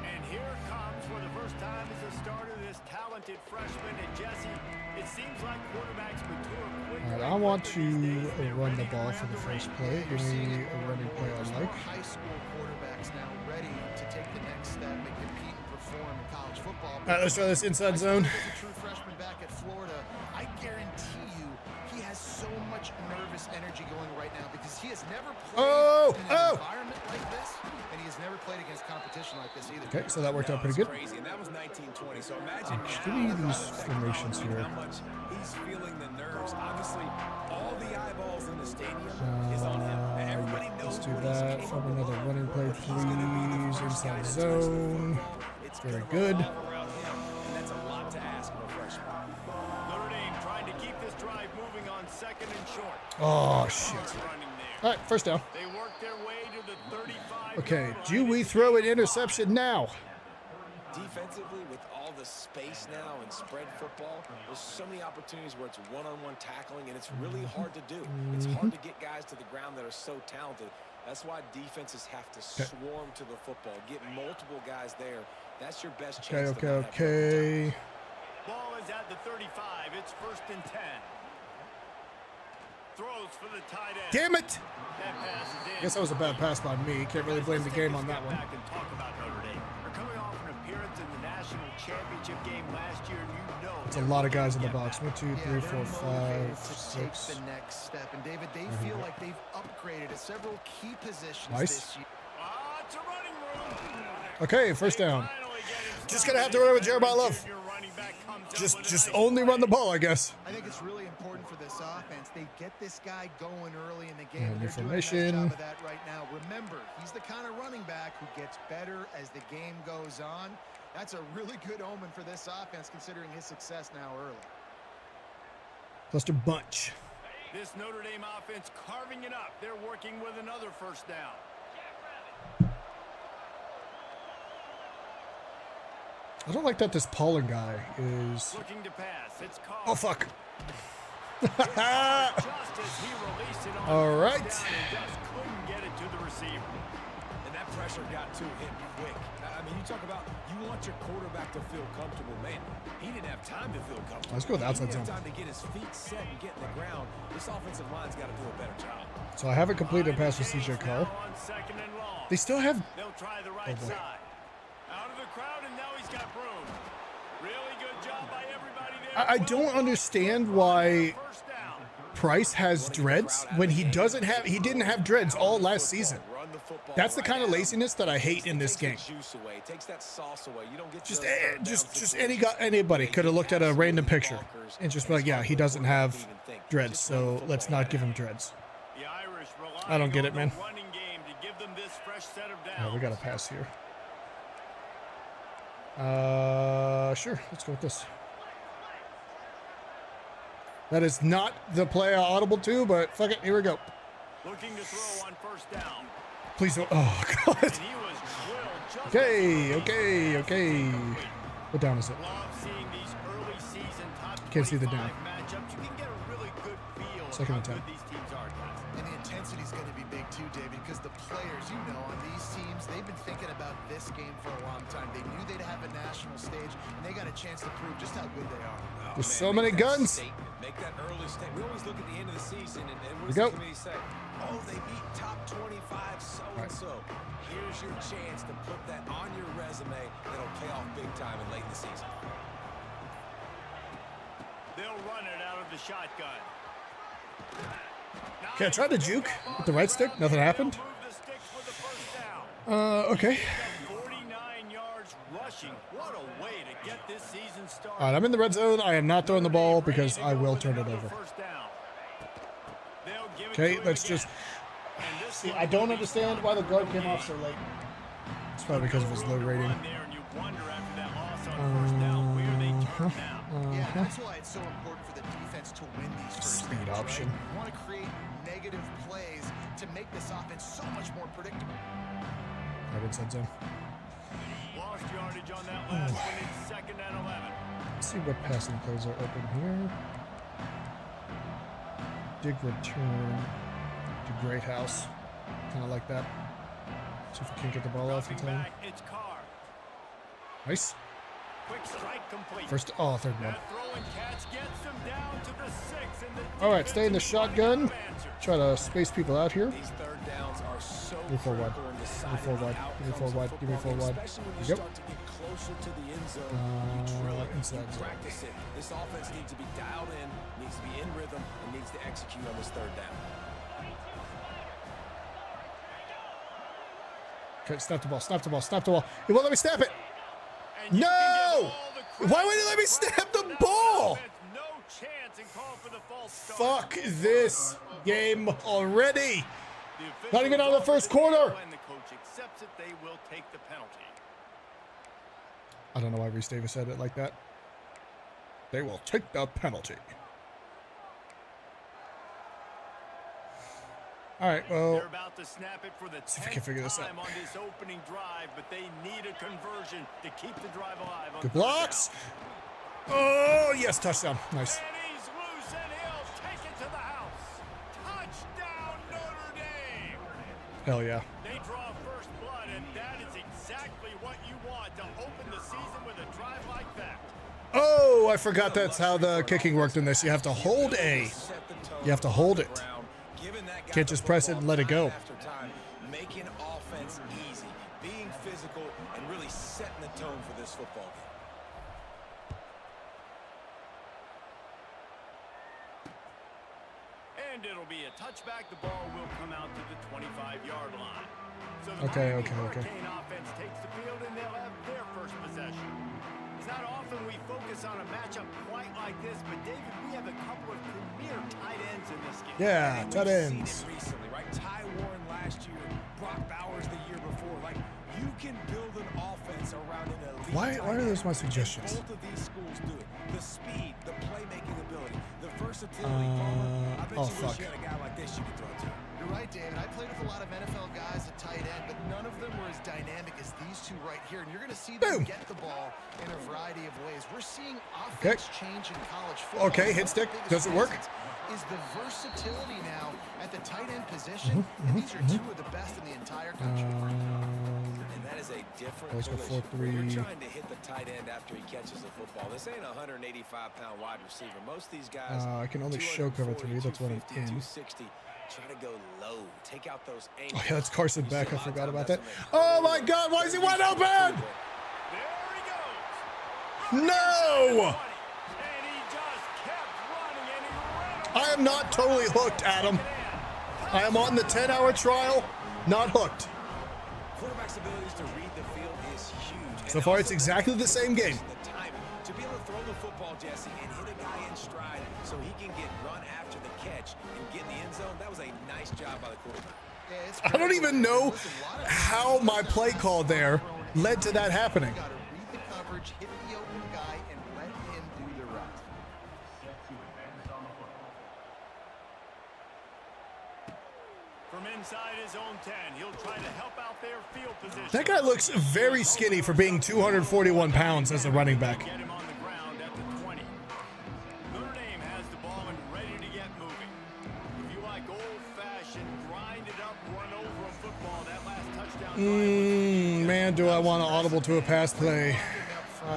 And here comes for the first time as a starter this talented freshman. And Jesse, it seems like quarterbacks mature quickly. All right, I want to run the ball for the first play. Give me a running play I like. High school quarterbacks now ready to take the next step and compete and perform in college football. All right, let's try this inside zone. As a true freshman back at Florida, I guarantee you he has so much nervous energy going right now because he has never played in an environment like this, and he has never played against competition like this either. Okay, so that worked out pretty good. Crazy, and that was 1920. So imagine Give me these formations here. how much he's feeling the nerves. Obviously, all the eyeballs in the stadium is on him. And everybody knows Let's do what he's that. capable From another of. running play, He's gonna be the please. first guy Inside to touch the zone. It's Very gonna good. revolve around him, and that's a lot to get moving on second and short. Oh, shit. Running there. All right, first down. They work their way to the 35. Okay, do we throw an interception now? Defensively, with all the space now and spread football, there's so many opportunities where it's one-on-one tackling, and it's really hard to do. It's hard to get guys to the ground that are so talented. That's why defenses have to swarm to the football, get multiple guys there. That's your best chance. Okay. Ball is at the 35. It's 1st and 10. Throws for the tight end. Damn it! That pass is in. Guess that was a bad pass by me. Can't really blame the game on that one. Back and talk about Notre Dame. They're coming off an appearance in the national championship game last year, and you know It's a lot of guys in the box. 1, 2, 3, 4, they're 5, motivated to take 6. the next step. And David, they feel like they've upgraded at several key positions Nice. this year. it's a running room. Okay, first down. Finally get him Just started. gonna have to run with Jeremiah Love. Your running back comes up Just with a nice only run the play. ball, I guess. I think it's really important for this offense. They get this guy going early in the game. And And they're doing a nice information. job of that right now. Remember, he's the kind of running back who gets better as the game goes on. That's a really good omen for this offense, considering his success now early. Cluster bunch. This Notre Dame offense carving it up. They're working with another first down. I don't like that this Paulin guy is... Looking to pass. It's caught. Oh, fuck. Just as he released it on All first right. down, he just couldn't get it to the receiver. And that pressure got to him quick. I mean, you talk about you want your quarterback to feel comfortable. Man, he didn't have time to feel comfortable. Let's go with the outside He didn't zone. have time to get his feet set and get in the ground. This offensive line's got to do a better job. So I haven't completed a pass with CJ Carr. Now on 2nd and long. They still have... They'll try the right Oh, boy. side. Out of the crowd, and now he's got room. Really good job by everybody there. I don't understand why First down. Price has dreads when he doesn't have... He didn't have dreads all last season. Run the football That's the right kind of at him. laziness that I hate in this game. Takes the juice away. Takes that sauce away. You don't get Just, those third down just situations. anybody could have looked at a random picture Bonkers. and just be like, yeah, he doesn't have Even think. dreads, Just run the so let's football not right give at him dreads. The Irish relying I don't get on it, the man. running game to give them this fresh set of Yeah, downs. we got a pass here. Sure, let's go with this. That is not the play I audible to, but fuck it, here we go. Looking to throw on first down. Please don't. Oh, God. And he was drilled just Okay, as he okay. What down is it? Love seeing these early season top Can't see the 25 down. matchups. You can get a really good feel of Second how and 10. good these teams are, guys. And the intensity is going to be big too, David, because the players, you know, on these teams, they've been thinking about this game for a long time. They knew they'd have a national stage, and they got a chance to prove just how good they are. There's so many guns. Make that early statement. We always look at the end of the season and what We does go. the committee say? Oh, they beat top 25 so-and-so. Here's your chance to put that on your resume. That'll pay off big time and late in the season. They'll run it out of the shotgun. Okay, I tried to juke with the right stick. Nothing happened. Move the sticks with the first down. Okay. 49 yards rushing. What a way to get this season started. All right, I'm in the red zone. I am not throwing the ball because I will turn it over. First down. They'll give it Okay, to him let's again. just... And this See, one I don't will be understand why the guard came off so late. It's probably because of his low rating. Run there, and you wonder after that loss on first down, where they turn now. Yeah, that's why it's so important for the defense to win these first Speed downs, option. Right? You want to create negative plays to make this offense so much more predictable. Right inside zone. Lost yardage on that last one. It's 2nd and 11. Let's see what passing plays are open here. Dig return to Great House. Kind of like that. See if we can get the ball off in Dropping time. back, it's Carr. Nice. Quick strike complete. First, oh, third one. That throwing catch gets them down to the 6. And the All right, stay in the defense is running shotgun. out of answers. Try to space people out here. These third downs are so Give me four wide. critical in Give me deciding four the wide. Give me outcomes four of wide. Give me four football wide. games, especially when you Yep. start to get closer to the end zone. You drill it, Inside you zone. practice it. This offense needs to be dialed in, needs to be in rhythm, and needs to execute on this third down. Okay, snap the ball. Snap the ball. Snap the ball. He won't let me snap it. And you can No! give all the credit Why would he let me to snap the that ball? offense. No chance and call for the false start. Fuck this game already. The Not even out of the first officials quarter. When the coach accepts it, they will take the penalty. I don't know why Reese Davis said it like that. They will take the penalty. All right, well, They're about to snap it for the see if we can figure this 10th out. time on this opening drive, but they need a conversion to keep the drive alive. On Good third blocks. down. Oh, yes, touchdown. Nice. And he's loose, and he'll take it to the house. Touchdown, Notre Dame. Hell yeah. They draw first blood, and that is exactly what you want to open the season with a drive like that. Oh, I forgot that's how the kicking worked in this. You have to hold A. You have to hold it. Can't just press it and let it go. Making offense easy, being physical, and really setting the tone for this football game. And it'll be a touchback. The ball will come out to the 25-yard line. So the Okay, Miami okay. Hurricane offense takes the field, and they'll have their first possession. It's not often we focus on a matchup quite like this, but David, we have a couple of premier tight ends in this game. Yeah, And tight we've seen ends. it recently, right? Ty Warren last year, Brock Bowers the year before. Like, you can build an offense around an elite Why tight are those end. my suggestions? And both of these schools do it. The speed, the playmaking ability, the versatility. Palmer, I bet oh, you fuck. wish you had a guy like this you could throw to. You're right, David. I played with a lot of NFL guys at tight end, but none of them were as dynamic as these two right here. And you're going to see them Boom. get the ball in a variety of ways. We're seeing offense change in college football. Okay, hit stick. Does it work? Is the versatility now at the tight end position, and these are two of the best in the entire country. And that is a different Let's go collision. 4-3. When you're trying to hit the tight end after he catches the football. This ain't a 185-pound wide receiver. Most of these guys, I can only show cover 3. That's what I'm 250, in. 260. Try to go low. Take out those angles. Oh, yeah, that's Carson You see Beck. a I lot of forgot times about that's that. when they Oh, call my it. God. Why is he They're wide usually open? too good. There he goes. No! And he just kept running, and he ran I am not totally hooked, Adam. I am on the 10-hour trial, not hooked. Quarterback's abilities to read the field is huge. So And far, also it's exactly the same game. the timing. To be able to throw the football, Jesse, and hit a guy in stride so he can get run after the catch and get in the end zone, that was a nice job by the quarterback. Yeah, it's I don't even know Listen, a lot of how my play call there led to that happening. You got to read the coverage, hit the open guy, and let him do the rest. From inside his own 10, he'll try to help out their field position. That guy looks very skinny for being 241 pounds as a running back. Get him on the ground at the 20. Notre Dame has the ball and ready to get moving. If you like old-fashioned, grind it up, run over a football, that last touchdown drive was Man, do I want to audible to a pass play. Fuck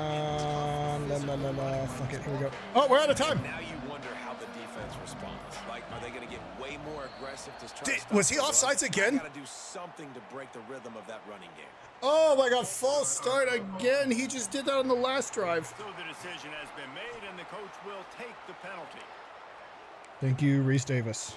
it, here we go. Oh, we're out of time. Now you wonder how the defense responds. Like, are they going to get way more aggressive to try to stop Was he the run? offsides again? Got to do something to break the rhythm of that running game. Oh my God, false start again. He just did that on the last drive. So the decision has been made, and the coach will take the penalty. Thank you, Reese Davis.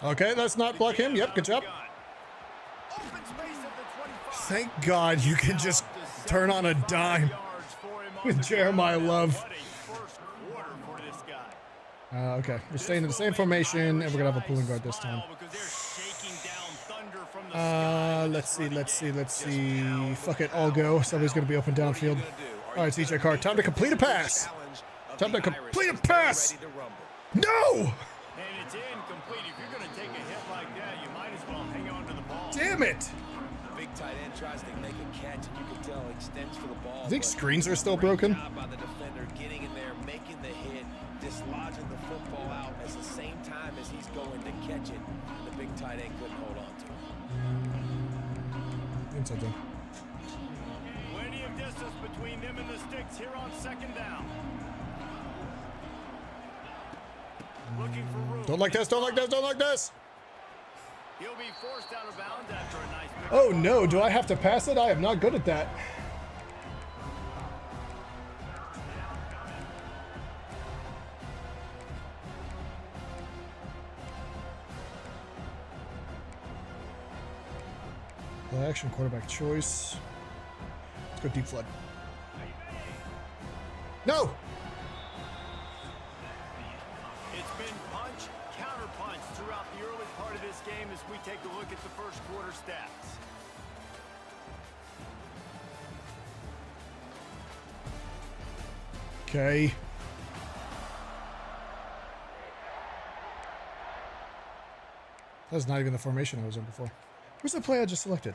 Okay, let's not block him. Yep, good job. Open space at the 25. Thank God you can just turn on a dime with Jeremiah Love. What a first quarter for this guy. Okay, we're staying in the same formation, and we're gonna have a pulling guard this time. Let's see. Fuck it, I'll go. Somebody's gonna be open downfield. All right, CJ Carr, time to complete a pass. Time to complete a pass. No! And it's incomplete. If you're going to take a hit like that, you might as well hang on to the ball. Damn it! Big tight end tries to make a catch, and you can tell extends for the ball. I think but screens are still great broken. job by the defender getting in there, making the hit, dislodging the football out at the same time as he's going to catch it. The big tight end couldn't hold on to it. Inside zone. Plenty of distance between them and the sticks here on second down. Looking for room. Don't like this, don't like this, don't like this! He'll be forced out of bounds after a nice pick. Oh no, do I have to pass it? I am not good at that. Play action, quarterback choice. Let's go deep flood. No! It's been punch, counter punch throughout the early part of this game as we take a look at the first quarter stats. Okay. That was not even the formation I was in before. Where's the play I just selected?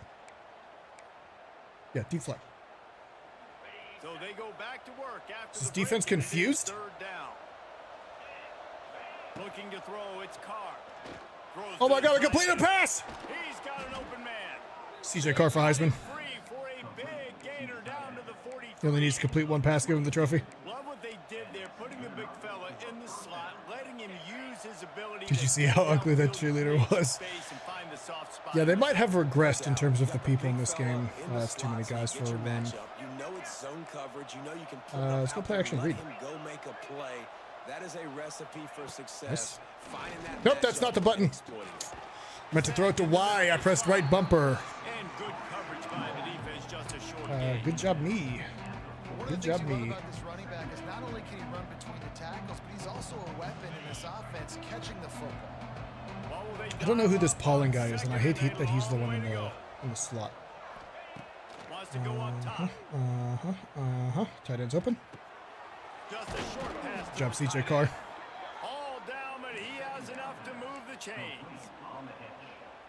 Yeah, deep flat. So they go back to work after Is the defense break, and it is confused? third down. Looking to throw, it's Carr. Throws Oh to my the god, a tight completed end. pass! He's got an open man. CJ Carr for Heisman. Free for a big gainer down to the 43. He only needs to complete one pass, give him the trophy. Love what they did there, putting the big fella in the slot, letting him use his ability. Did to you see get how ugly that downfield, cheerleader create was? space, and find the soft spot. Yeah, they might have regressed in No terms doubt. of the You got people in big this fella game. in the That's too many slot, so you guys get for your one. matchup. You know it's zone coverage. You know you can pull Let's go out play there action and read. let him go make a play. That is a recipe for success. Nice. Finding that Nope, that's matchup not the and button. exploiting it. Meant to throw it to Y. I pressed right bumper. And good coverage by the defense, just a short gain. Good job, me. One Good of the job, things you love me. about this running back is not only can he run between the tackles, but he's also a weapon in this offense catching the football. I don't know who this Pauling guy is, and I hate that he's the one in the slot. Wants to go up top. Tight end's open. Just a short pass. Good job, CJ Carr. All down, but he has enough to move the chains.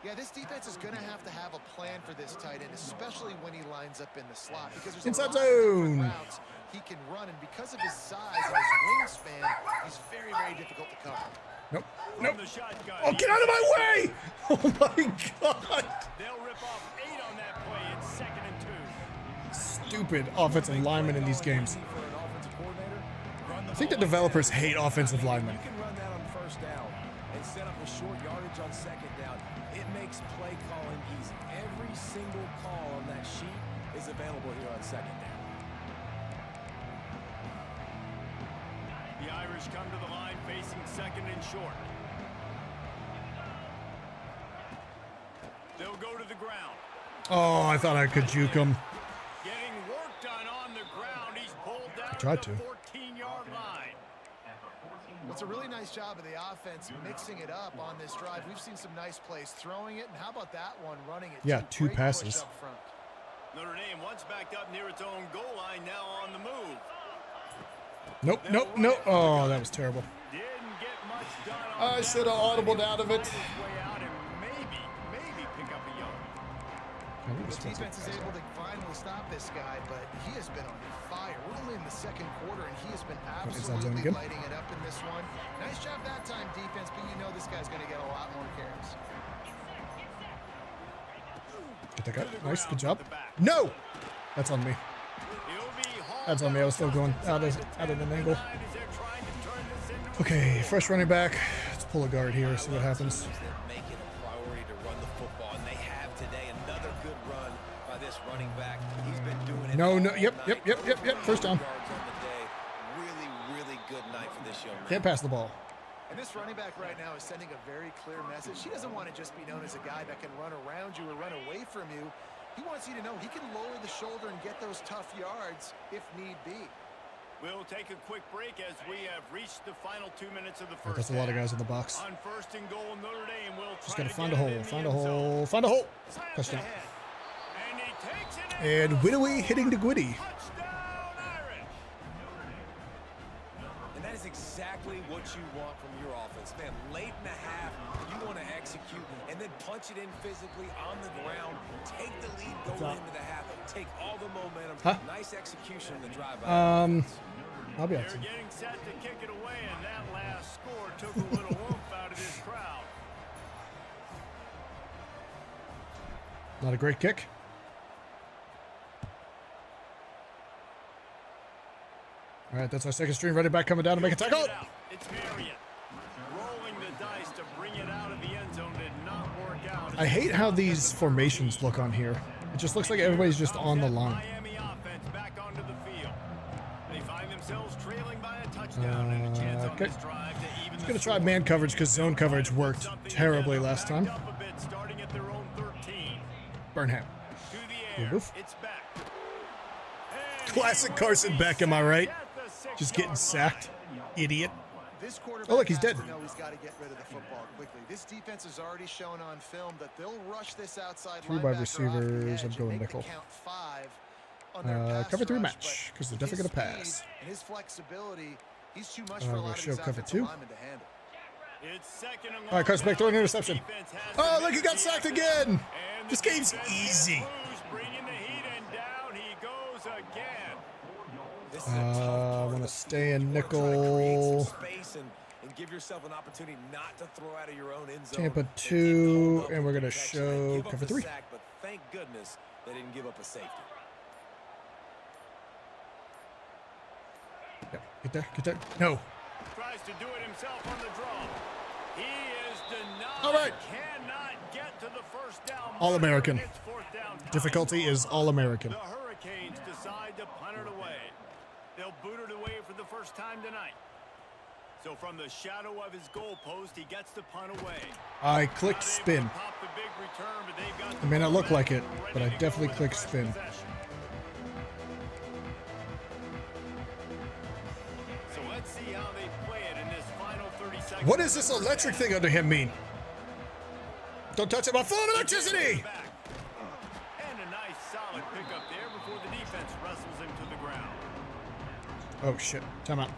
Yeah, this defense is going to have a plan for this tight end, especially when he lines up in the slot, because there's Inside a lot of different zone. routes he can run, and because of his size and his wingspan, he's very, very difficult to cover. Nope. From Nope. the shotgun. Oh, get out of my way! Oh my god! They'll rip off 8 on that play. It's 2nd and 2. Stupid offensive linemen in these games. For an offensive coordinator, run the I think the ball. developers hate offensive linemen. You can run that on first down and set up a short yardage on second down. It makes play calling easy. Every single call on that sheet is available here on second down. The Irish come to the line facing 2nd and short. They'll go to the ground. Oh, I thought I could juke him. Getting work done on the ground. He's pulled down tried to the to. 14-yard line. It's a really nice job of the offense mixing it up on this drive. We've seen some nice plays throwing it, and how about that one running it? Yeah, too? two Great passes. push up front. Notre Dame once backed up near its own goal line, now on the move. Nope, nope, nope. Oh, that was terrible. Didn't get much done on I that should have one. audibled out of it. Fight his way out and maybe pick up a yard. The defense is able to finally stop this guy, but he has been on fire. We're only in the second quarter, and he has been inside zone absolutely again. lighting it up in this one. Nice job that time, defense, but you know this guy's going to get a lot more carries. Get that guy. Nice, good job. No! That's on me. That's on me. I was still going out of an angle. Okay, fresh running back. Let's pull a guard here, see what happens. That make it a priority to run the football, and they have today. Another good run by this running back. He's been doing it. No, all no, yep, night. yep. First down. Yards on the day. Really, really good night for this young man. Can't pass the ball. And this running back right now is sending a very clear message. He doesn't want to just be known as a guy that can run around you or run away from you. He wants you to know he can lower the shoulder and get those tough yards if need be. We'll take a quick break as we have reached the final 2 minutes of the first. There's a lot of half. guys in the box. On 1st and goal, Notre Dame will Just try gotta to find a get it hole, in the find a end zone. hole, find a hole. Slams Touchdown. ahead. And he takes it And Widowy hitting the Gwitty. Touchdown, Irish. And that is exactly what you want from your offense. Man, late in the half, you want to execute and then punch it in physically on the ground. Take the lead going into the half. Take all the momentum. Huh? Nice execution on the drive. By I'll be They're outside. getting set to kick it away, and that last score took a little oomph out of this crowd. Not a great kick. All right, that's our second string running back coming down to make a tackle. Bring it out. It's Marriott. Rolling the dice to bring it out of the end zone did not work out. I hate how these formations look on here. It just looks like everybody's just on the line. Miami offense back onto the field. They find themselves trailing by a touchdown and a chance on Okay. this drive to even Just gonna try man coverage because zone coverage worked terribly last time. Up a bit, starting at their own 13. Burnham. To the air. Woof. It's back. And Classic he will Carson Beck, am I right? reset the 6-yard Just getting line. sacked. Idiot. This quarterback Oh, look, he's has dead. to know he's got to get rid of the football quickly. This defense has already shown on film that they'll rush this outside Three wide linebacker off the receivers. edge I'm and going make the nickel. count 5 on their pass Cover 3 rush, match, because they're but definitely his going to pass. speed and his flexibility, he's too much We're for a gonna lot of show these cover offensive 2. linemen to handle. It's second and long. All right, Carson Beck throwing an now. interception. Defense has Oh, the look, he got midfield. sacked again. And This the game's defense easy. moves, bringing the heat, and down he goes again. This is a tough I part want of to the stay in field. You wanna try to create some nickel. space and give yourself an opportunity not to throw out of your own end zone. Tampa and keep 2, up and we're with going to protection. They show give up cover the 3. sack, but thank goodness they didn't give up a safety. Yep, get there, get there. No. Tries to do it himself on the draw. He is denied. All right. Cannot get to the first down. All-American. It's fourth down time. Difficulty is All-American. The Hurricanes decide to punt it away. They'll boot it away for the first time tonight. So from the shadow of his goalpost, he gets the punt away. I clicked spin. It may not look like it, but I definitely clicked spin. So let's see how they play it in this final 30 seconds. What does this electric thing under him mean? Don't touch it, my full of electricity! And a nice solid pickup there before the defense wrestles him to the ground. Oh shit, timeout.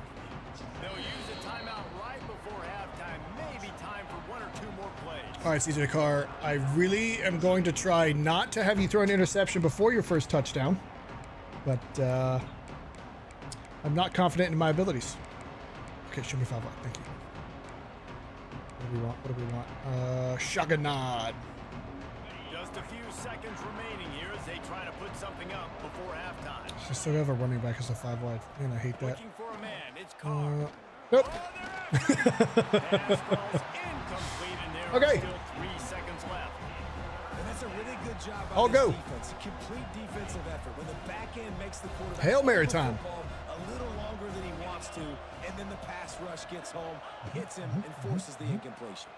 They'll use a timeout right before halftime. Maybe time for one or two more plays. All right, CJ Carr, I really am going to try not to have you throw an interception before your first touchdown, but I'm not confident in my abilities. Okay, show me 5 line, thank you. What do we want? What do we want? Shotgun nod. Just a few seconds remaining here as they try to put something up before halftime. I still have a running back as a 5 wide. Man, I hate that. Looking for a man. It's Carr. Nope. Pass falls incomplete, and there Okay. are still 3 seconds left. And that's a really good job by I'll this go. defense. A complete defensive effort. When the back end makes the quarterback Hail Mary hold the time. football a little longer than he wants to, and then the pass rush gets home, hits him, and forces the incompletion.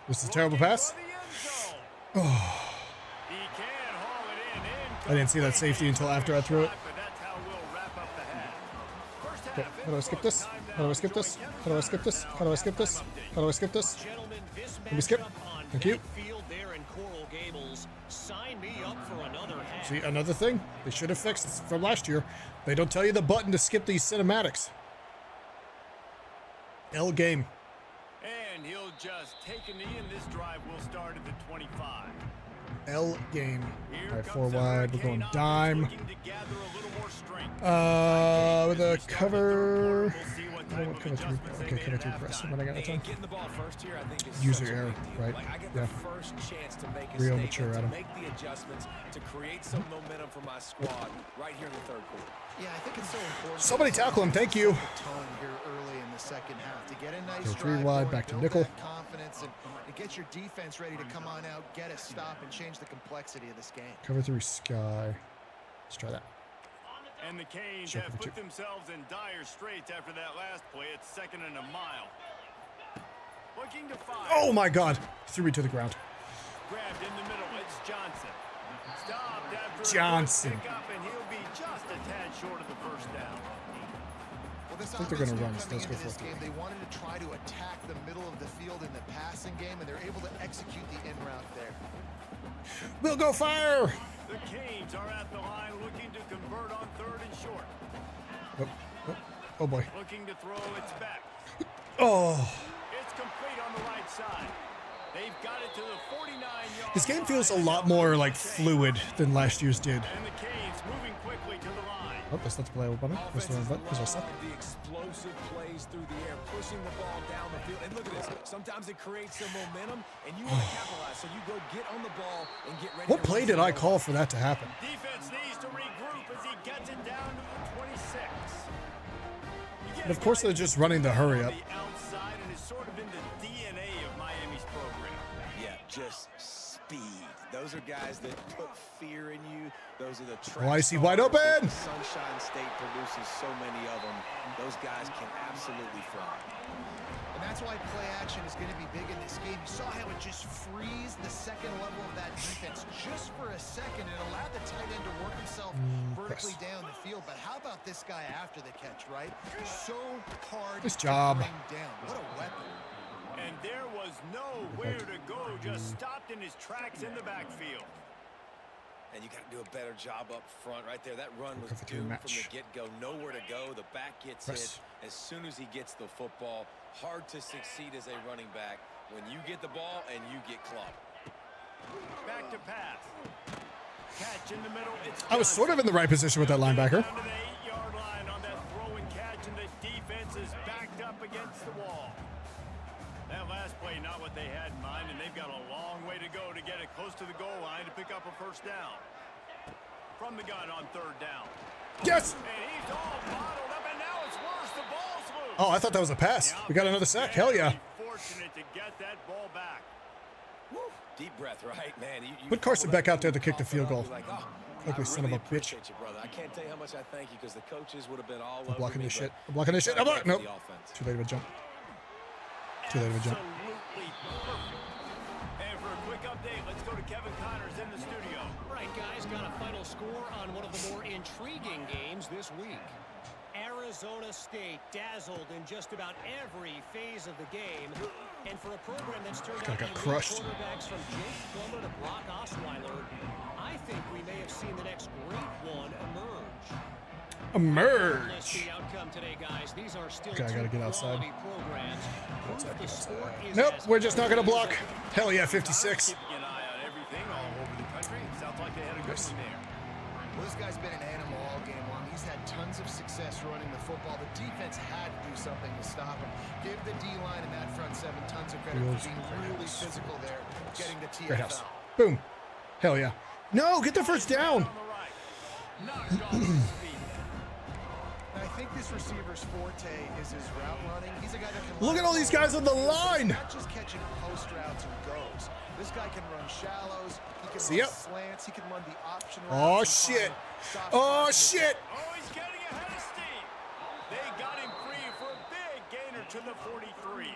This is a terrible pass. Oh. He can haul it in. I didn't see that safety until after I threw it. But that's how we'll wrap up the half. First Okay, half, how do I skip this? How do I skip this? How do I skip this? How do I skip this? How do I skip this? Gentlemen, this Let me skip. matchup on Thank you. that field there in Coral Gables. Sign me up for another half. See, another thing they should have fixed from last year. They don't tell you the button to skip these cinematics. L game. and he'll just take a knee, and this drive will start at the 25. L game. Here All right, comes 4 the wide. We're Hurricane going offense dime. looking to gather a little more strength. With a cover. We'll see what I type want of cover 3. adjustments they Okay, made cover at 3 press. halftime. When I got And time. getting the ball first here, I think, is User such a error, big deal. right? Like, I get Yeah. the first chance to make a Real statement, mature, to Adam. make the adjustments, to create some momentum for my squad right here in the third quarter. Yeah, I think it's so important. Somebody tackle him. Thank you. Tone here early in the second half to get a nice Okay, 3 drive wide, going, back to build nickel. that confidence and get your defense ready to come on out, get a stop, and change the complexity of this game. Cover 3 sky. Let's try that. And the Canes Sure, have cover put 2. themselves in dire straits after that last play. It's 2nd and a mile. Looking to fire. Oh my God! Threw me to the ground. Grabbed in the middle. It's Johnson. Stopped after Johnson. a good pickup, and he'll be just a tad short of the first down. Well, this I think they're offense gonna knew run, so coming let's go into this for it. game, they wanted to try to attack the middle of the field in the passing game, and they're able to execute the in route there. We'll go fire! The Canes are at the line looking to convert on 3rd and short. Oh, oh, oh boy. Looking to throw, it's back. Oh. It's complete on the right side. They've got it to the 49-yard This game feels a line. lot more like fluid than last year's did. And the Canes moving quickly to the line. Oh, that's not the playable button. That's the wrong button because I suck. love the explosive plays through the air, pushing the ball down the field. And look at this. Sometimes it creates some momentum, and you want to capitalize. So you go get on the ball and get ready. What to play run did some I more. call for that to happen? Defense needs to regroup as he gets it down to the 26. And of course they're just running the hurry up. The outside, and is sort of in the DNA of Miami's program. Yeah, just speed. Those are guys that put fear in you. Those are the Oh, I see track wide stars that open. Sunshine State produces so many of them. Those guys can absolutely fly. And that's why play action is going to be big in this game. You saw how it just frees the second level of that defense just for a second. It allowed the tight end to work himself vertically press. down the field. But how about this guy after the catch, right? So hard Nice to job. bring down. What a weapon. And there was nowhere to go, just stopped in his tracks in the backfield. And you got to do a better job up front right there. That run was Cover three doomed from match. the get-go. Nowhere to go. The back gets Press. hit as soon as he gets the football. Hard to succeed as a running back when you get the ball and you get clubbed. Back to pass. Catch in the middle. It's I was sort of in the right position with that linebacker. Down to the 8-yard line on that throw and catch, and the defense is backed up against the wall. That last play, not what they had in mind, and they've got a long way to go to get it close to the goal line to pick up a first down. From the gun on third down. Yes! And he's all bottled up, and now it's worse. The ball's loose. Oh, I thought that was a pass. We got another sack. Hell yeah. Fortunate to get that ball back. Woo. Deep breath, right, man? You Put Carson Beck out there to kick the field goal. Like, oh, Ugly I son of really a bitch. appreciate you, brother. I can't tell you how much I thank you because the coaches would have been all I'm over blocking me, this shit. but I'm blocking this shit. I'm blocking. Nope. the offense. Too late of a jump. Too late of a jump. Absolutely perfect. And for a quick update, let's go to Kevin Connors in the studio. Right, guys, got a final score on one of the more intriguing games this week. Arizona State dazzled in just about every phase of the game. And for a program that's turned out got elite crushed. quarterbacks from Jake Plummer to Brock Osweiler, I think we may have seen the next great one emerge. Let's Emerge. the outcome today, guys. These are still Okay, I gotta two get outside. quality programs. Proof the sport is Nope, as we're just not gonna block. competitive. Hell yeah, 56. Keeping an eye on everything all over the country. Sounds like they had a good Yes. one there. Well, this guy's been an animal all game long. He's had tons of success running the football. The defense had to do something to stop him. Give the D-line and that front seven tons of credit for being really physical there, getting the Great house. TFL. Boom. Hell yeah. No, get the first down. On the right. Knocked off his feet. And I think this receiver's forte is his route running. He's a guy that can Look at all these guys on the line. not just catching post routes and goes. This guy can run shallows. He can See run ya. slants. He can run the option Oh, routes and shit. find soft Oh, spots in the shit. Oh, he's getting ahead of steam. They got him free for a big gainer to the 43.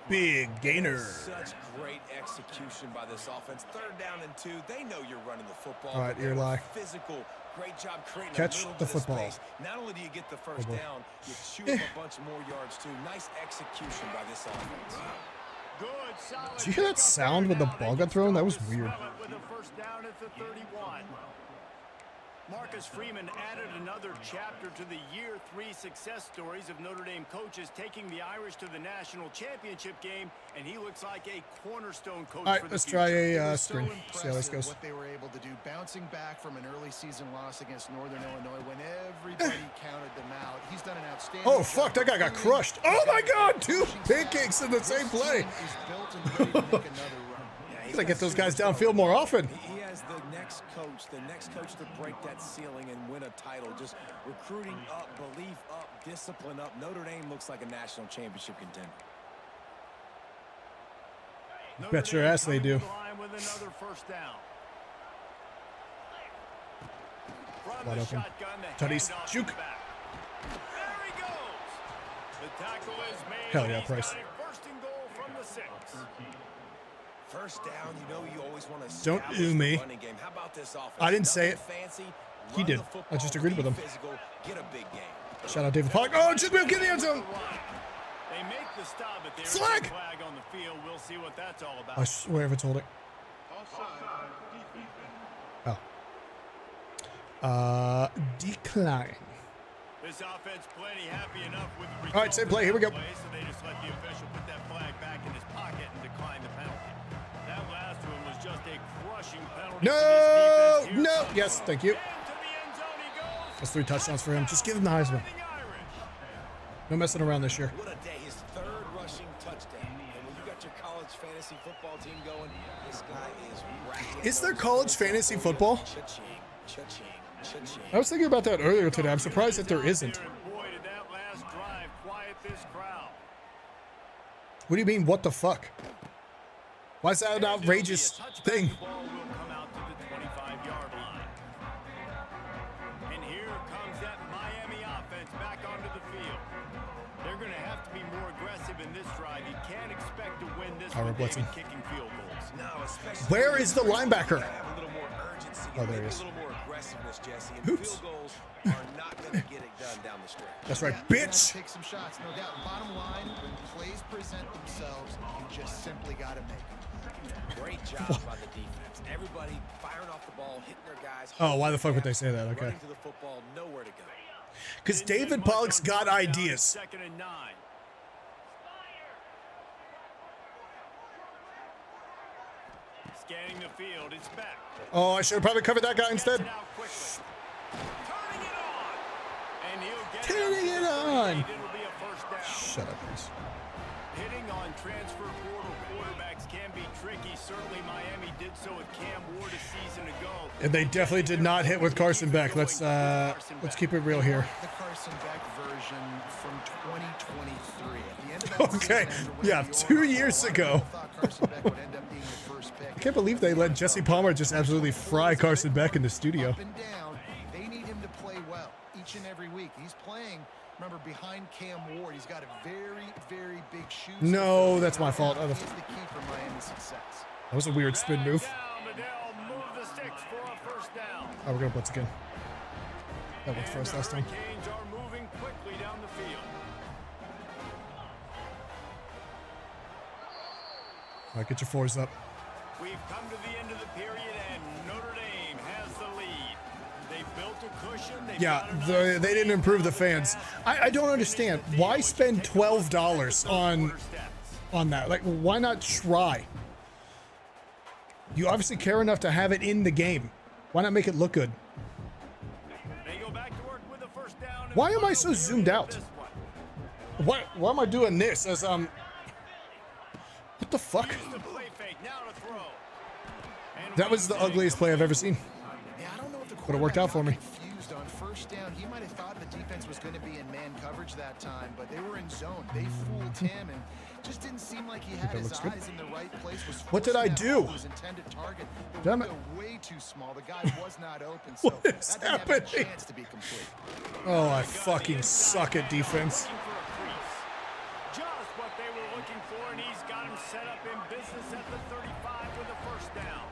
Big gainer. Such great execution by this offense. Third down and 2. They know you're running the football. All right, but they were Eli. Physical. Great job creating Catch a little the bit of football. space. Not only do you get the first boy. down, you chew up a bunch more yards too. Nice execution by this offense. Good, solid. Did you hear that pickup sound there. when the Now they ball can got thrown? That start was to weird. smell it with a first down at the 31. Marcus Freeman added another chapter to the year 3 success stories of Notre Dame coaches taking the Irish to the national championship game, and he looks like a cornerstone coach. All right, for the let's future. try It a was so screen. See how this impressive goes. what they were able to do, bouncing back from an early season loss against Northern Illinois when everybody counted them out. He's done an outstanding Oh, job fuck, that guy got recruiting. crushed. Oh, my God, 2 Coaching pancakes staff. in the same This play. team is built and ready to make another run. Yeah, Gotta get those guys downfield more often. He has the next coach to break that ceiling and win a title. Just recruiting up, belief up, discipline up. Notre Dame looks like a national championship contender. Notre Bet your Dame ass they coming do. to the line with another first down. From Wide the open. shotgun, the Tutties. handoff to Juke. the back. There he goes. The tackle is made. Hell and yeah, he's Price. got a first and goal from the 6. First down, you know you always want to Don't establish ooh the me. running game. How about this offense? I didn't say Nothing fancy. He Run did. the I football, just agreed with be him. Physical, get a big game. Shout out David Pollock. Oh, just move, get in the end zone. They make the stop, but there's Flag! a flag on the field. We'll see what that's all about. I swear if it's holding. Oh. Decline. This offense plenty happy enough with the All right, same play. Here we go. So they just let the official put that flag back in his pocket and decline the penalty. That last one was just a crushing penalty. No, for this defense here. no. Yes, thank you. Into the end zone he goes. That's 3 touchdowns for him. Just give him the Heisman. Fighting Irish. No messing around this year. What a day. His 3rd rushing touchdown. And when you got your college fantasy football team going, this guy is racking Is there those college points. fantasy football? Cha-ching, cha-ching, cha-ching. I was thinking about that earlier today. I'm surprised that there Out isn't. there, and boy, did that last drive quiet this crowd. What do you mean, what the fuck? Why is that an outrageous thing? The ball will come out to the 25-yard line. And here comes that Miami offense back onto the field. They're going to have to be more aggressive in this drive. You can't expect to win this Ira one, Blitzen. kicking field goals. No, especially Where when is you the linebacker? have a little more urgency, Oh, there he maybe is. a little more aggressive aggressiveness, Jesse, and Oops. field goals are not going to get it done down the stretch. That's right, Yeah, you have to bitch. take some shots, no doubt. Bottom line, when plays present themselves, you just simply got to make them. Great job by the defense. Everybody firing off the ball, hitting their guys. Oh, why the fuck would they say that? Okay. Running to the football, nowhere to go. Because David Pollock's got ideas. 2nd and 9. Scanning the field, it's back. Oh, I should have probably covered that guy instead. Gets it out quickly. Turning it on. And he'll get Turning it on. It'll be a first down. Shut up, please. Hitting on transfer portal quarterbacks can be tricky. Certainly Miami did so with Cam Ward a season ago. And they definitely did not hit with Carson Beck. Let's keep it real here. The Carson Beck version from 2023. At the end of that Okay. season, after winning Yeah, the 2 Orange years Bowl, ago. a lot of people thought Carson Beck would end up being the first pick. I can't believe they let Jesse Palmer just absolutely fry Carson Beck in the studio. Up and down, they need him to play well each and every week. He's playing, remember, behind Cam Ward. He's got a very, very big shoe. No, that's my fault. He's the key for Miami's success. That was a weird spin move. Down, but they'll move the sticks for a first down. Oh, we're going to blitz again. That worked for us And the last time. Hurricanes are moving quickly down the field. All right, get your fours up. We've come to the end of the period, and Notre Dame has the lead. They built a cushion. Yeah, they didn't improve the fans. I don't understand. Why spend $12 on that? Like, why not try? You obviously care enough to have it in the game. Why not make it look good? They go back to work with a first down. Why am I so zoomed out? Why am I doing this as what the fuck? That was the ugliest play I've ever seen. Yeah, I don't know if the But it worked out for me. confused on first down. He might have thought the defense was going to be in man coverage that time, but they were in zone. They fooled him and just didn't seem like he had that his looks good. eyes in the right place. Was What did I forcing do? that ball to his intended target. The Damn it. window way too small. The guy was not open, so What is that didn't have a happening? chance to be complete. Oh, I fucking suck at defense. Just what they were looking for, and he's got him set up in business at the 35 with a first down.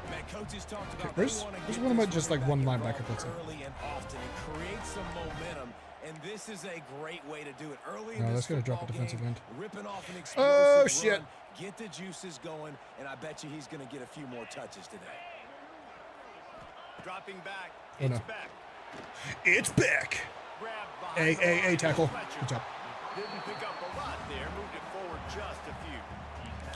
Man, coaches talked about There's one of my just like one linebacker blitzing. early and often and create some momentum, and this is a great way to do it early. No, in that's this gonna drop a football defensive game, end. ripping off an Oh, explosive shit. run, get the juices going, and I bet you he's going to get a few more touches today. Dropping back. Oh, It's no. back. It's back. Grab behind the A line. tackle. Fletcher. Good job. Didn't pick up a lot there. Moved it forward just a few.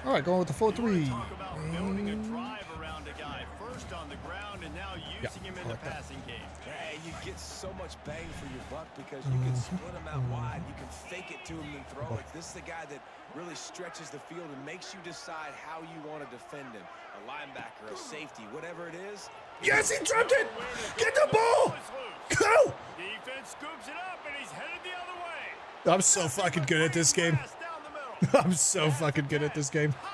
All right, going with the You wanna 4-3. talk about building a drive around a guy. First on the ground and now using him in I the like that. passing game. Hey, you get so much bang for your buck because you can split him out wide. You can fake it to him and throw it. This is the guy that really stretches the field and makes you decide how you want to defend him. A linebacker, a safety, whatever it is. Yes, he dropped it. Get the ball. Go. Defense scoops it up and he's headed the other way. I'm so fucking good at this game. Pass down the middle. I'm so fucking good at this game. Touchdown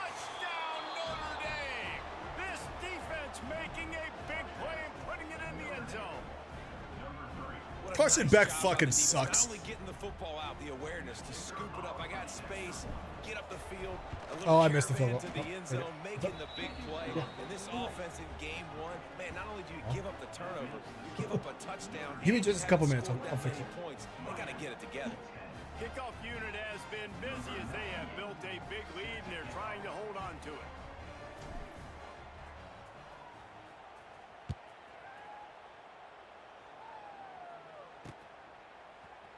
Notre Dame. This defense making a big play and putting it in the end zone. What a Carson nice Beck job by fucking the defense. sucks. Not only getting the football out, the awareness to scoop it up. I got space, get up the field. A little Oh, I missed the caravan field to goal. the end Oh, zone, making the big play. And this offense in game one, man, not only do you give up the turnover, you give up a touchdown. Give me and just a you couple haven't minutes, scored I'll that fix many it. points. They got to get it together. Kickoff unit has been busy as they have built a big lead and they're trying to hold on to it.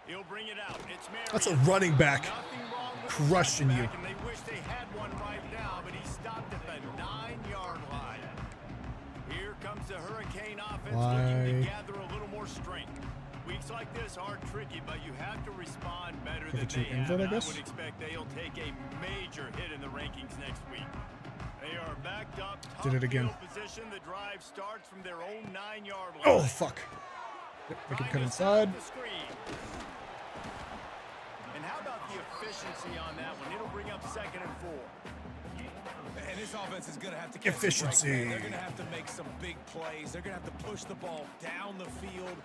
He'll bring it out. It's Marion. That's a running back. Nothing wrong with the Crushing you. back, and they wish they had one right now, but he stopped at the 9-yard line. Here comes the Hurricane offense looking to gather a little more strength. Weeks like this are tricky, but you have to respond better Give than it to they have. invert, I And I guess? would expect they'll take a major hit in the rankings next week. They are backed up. Top Did it again. field position. The drive starts from their own 9-yard line. Oh, fuck. Yep, we can Trying cut to inside. set the screen. And how about the efficiency on that one? It'll bring up 2nd and 4. And this offense is going to have to catch Efficiency. the break, man. They're going to have to make some big plays. They're going to have to push the ball down the field,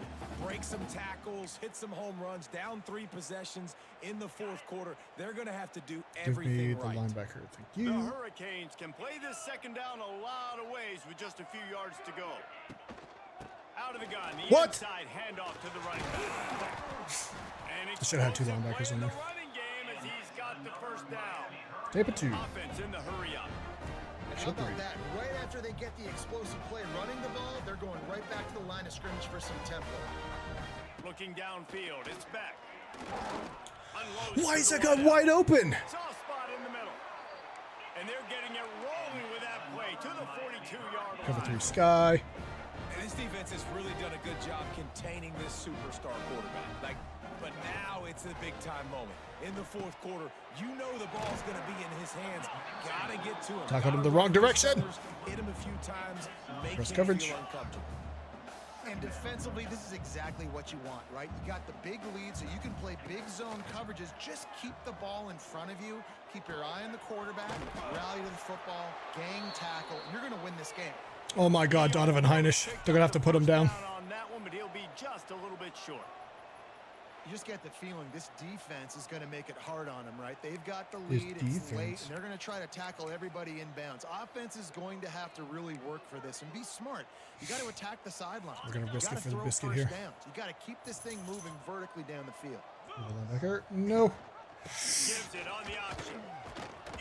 break some tackles, hit some home runs, down 3 possessions in the 4th quarter. They're going to have to do Give me everything the right. linebacker. Thank The you. Hurricanes can play this 2nd down a lot of ways with just a few yards to go. Out of the gun, the What? inside handoff to the running back. And I should have had 2 explosive linebackers play in the there. running game as he's got the first down. Tape it 2. Offense in the hurry up. And how about that? Right after they get the explosive play running the ball, they're going right back to the line of scrimmage for some tempo. Looking downfield, it's back. Unloads Why to is the that guy right. wide open? Soft spot in the middle. And they're getting it rolling with that play to the 42-yard line. Cover 3 Sky. And this defense has really done a good job containing this superstar quarterback. But now it's the big-time moment. In the fourth quarter, you know the ball's going to be in his hands. Got to get to him. Tackled him the wrong direction. Hit him a few times. Make Press him coverage. feel uncomfortable. And defensively, this is exactly what you want, right? You got the big lead, so you can play big zone coverages. Just keep the ball in front of you. Keep your eye on the quarterback. Rally to the football. Gang tackle. And you're going to win this game. Oh my God, Donovan Heinisch. They're going to have to put him down. On that one, but he'll be just a little bit short. You just get the feeling this defense is going to make it hard on them, right? They've got the This lead, it's late, defense. and they're going to try to tackle everybody inbounds. Offense is going to have to really work for this and be smart. You got to attack the sidelines. We're gonna risk You it gotta for the throw biscuit first here. downs. You got to keep this thing moving vertically down the field. Linebacker. No. Gives it on the option.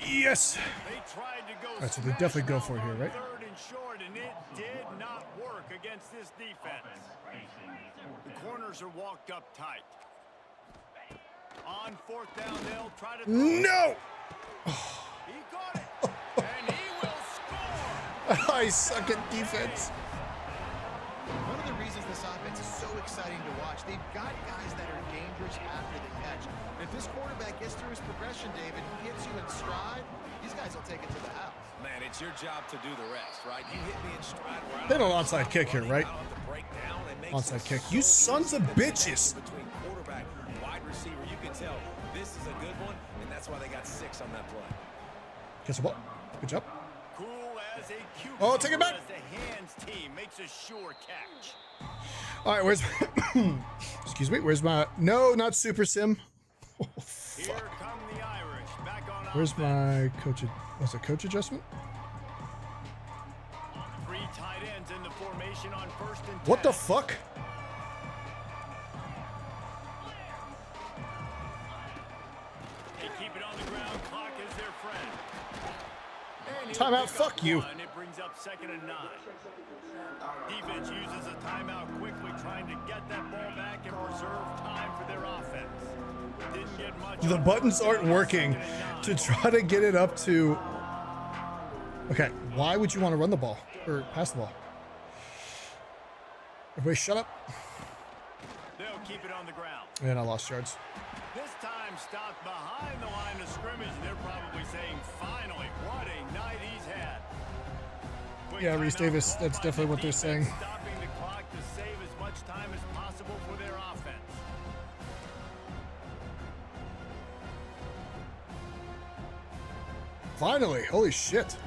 Yes. They tried to go All right, so they definitely go smash for it here, mouth right? on third and short, and it did not work against this defense. The corners are walked up tight. On fourth down, they'll try to throw. No. He got it, and he will score. I suck at defense. One of the reasons this offense is so exciting to watch, they've got guys that are dangerous after the catch. And if this quarterback gets through his progression, David, he hits you in stride, these guys will take it to the house. Man, it's your job to do the rest, right? You hit me in stride. Where I They don't have to onside stop kick here, running, right? I don't have to break down and make Onside some kick. You so sons of easy bitches. between quarterback and wide receiver. You can tell this is a good one, and that's why they got 6 on that play. Guess what? Good job. Cool as a cucumber. Oh, take it back. As the hands team makes a sure catch. All right, where's excuse me, where's my no, not super sim. Oh, Here fuck. come the Irish back on Where's offense. my coach? Was it coach adjustment? 3 tight ends in the formation on first and 10. What the fuck? They keep it on the ground. Clock is their friend. And he'll Timeout, pick fuck up you. 1. It brings up 2nd and 9. Defense uses a timeout quickly, trying to get that ball back and preserve time for their offense. Didn't get much. The on buttons first aren't down, working 2nd and 9. to try to get it up to. Okay, why would you want to run the ball or pass the ball? Everybody, shut up. They'll keep it on the ground. And I lost yards. This time stopped behind the line of scrimmage. They're probably saying, finally, what a night he's had. Quick Yeah, Reese timeout Davis, called that's by definitely the what they're saying. defense, stopping the clock to save as much time as possible for their offense. Finally, holy shit.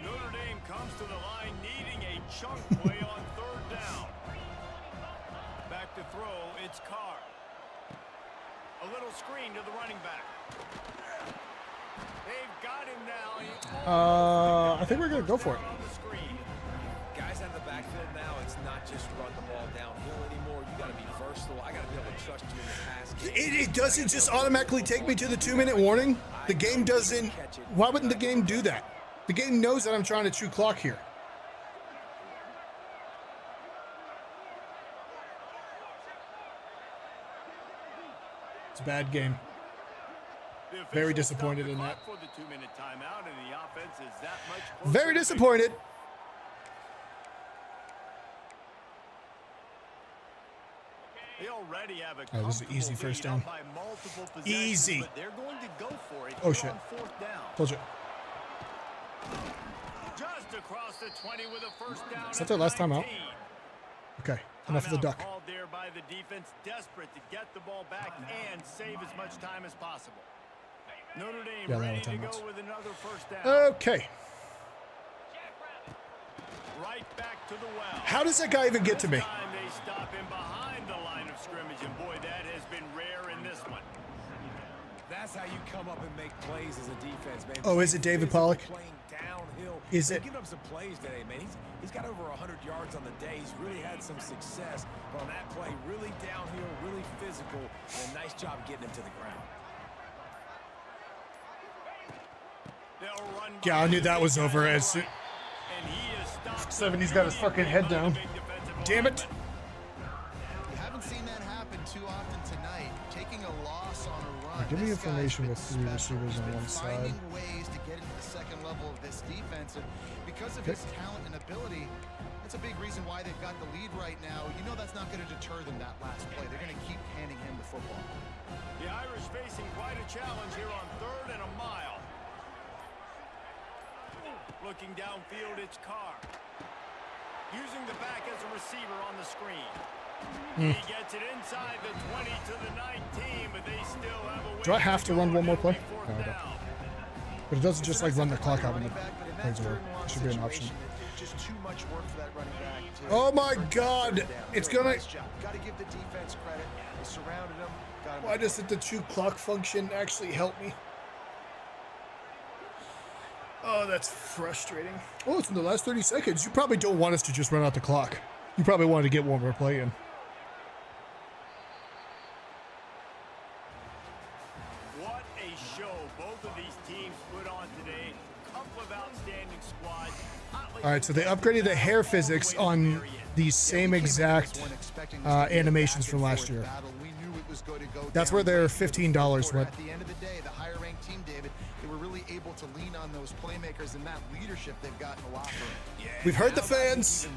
Notre Dame comes to the line needing a chunk play on 3rd down. Back to throw, it's Carr. A little screen to the running back. They've got him now. I think we're gonna go for it. On the screen. Guys out of the backfield now, it's not just run the ball downhill anymore. You got to be versatile. I got to be able to trust you in the pass game. It doesn't just automatically take me to the 2-minute warning. The game doesn't. Why wouldn't the game do that? The game knows that I'm trying to chew clock here. It's a bad game. The Very officials disappointed stop the in clock that. For the 2-minute timeout, and the offense is that much closer Very to disappointed. They already have a Oh, this is an easy comfortable first lead down. up by multiple possessions, Easy. but they're going to go for it Oh, here shit. on 4th down. Told you. Just across the 20 with a first down. Is that at their last timeout? 19. Okay, enough of the Timeout duck. Called there by the defense, desperate to get the ball back and save as much time as possible. Notre Dame Yeah, that ready was to timeouts. go with another first down. Okay. Right back to the well. How does that guy even get to me? This time they stop him behind the line of scrimmage, and boy, that has been rare in this one. That's how you come up and make plays as a defense, man. Oh, is it David Physical, Pollock? Playing downhill. Is They've it? given up some plays today, man. He's got over 100 yards on the day. He's really had some success. But on that play, really downhill, really physical, and a nice job getting him to the ground. Yeah, I knew that was over as soon. 70's got his fucking head down. Damn it. You haven't seen that happen too often tonight. Taking a loss on a run. Give me This guy's information been with three special. receivers He's on been one side. finding ways to get into the second level of this defense, and because of his talent and ability, that's a big reason why they've got the lead right now. You know that's not going to deter them that last play. They're going to keep handing him the football. The Irish facing quite a challenge here on 3rd and a mile. Looking downfield, it's Carr. Using the back as a receiver on the screen. He gets it inside the 20 to the 19, but they still have a way. Do I have to run one more play? Fourth No, I don't. down. But it doesn't just like run the clock out when the Running back, but in that plays over. third and long It should be an option. situation, it's just too much work for that running back to Oh my turn God, third down. it's Really gonna- nice job. Got to give the defense credit. They surrounded him. Got him. Why doesn't the 2 clock function actually help me? Oh, that's frustrating. Oh, it's in the last 30 seconds. You probably don't want us to just run out the clock. You probably wanted to get one more play in. What a show both of these teams put on today. Couple of outstanding squads. All right, so they upgraded the hair physics on these same exact animations from last year. That's where their $15 went. At the end of the day, the higher ranked team, David, they were really able to lean on those playmakers and that leadership they've got in the locker room. We've heard the fans.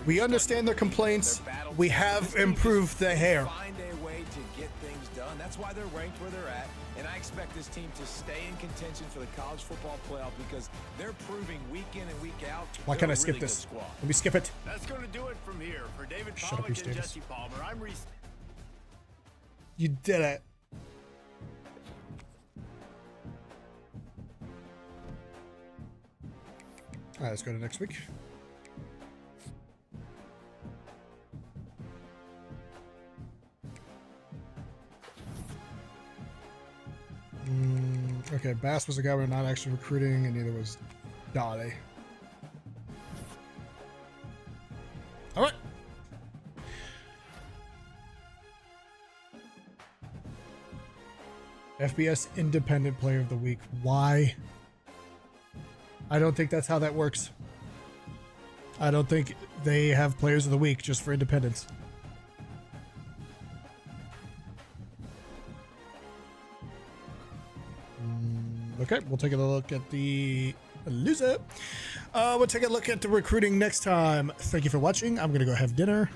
We understand their complaints. We have improved the hair. Find a way to get things done. That's why they're ranked where they're at. And I expect this team to stay in contention for the college football playoff because they're proving week in and week out. Why they're can't I a skip really good this? squad. Let me skip it. That's going to do it from here. For David Shut up, Pollock Reese and Davis. Jesse Palmer, I'm Reese. You did it. All right, let's go to next week. Okay, Bass was a guy we're not actually recruiting, and neither was Dade. All right. FBS Independent Player of the Week. Why? I don't think that's how that works. I don't think they have Players of the Week just for independence. Okay, we'll take a look at the loser. We'll take a look at the recruiting next time. Thank you for watching. I'm going to go have dinner.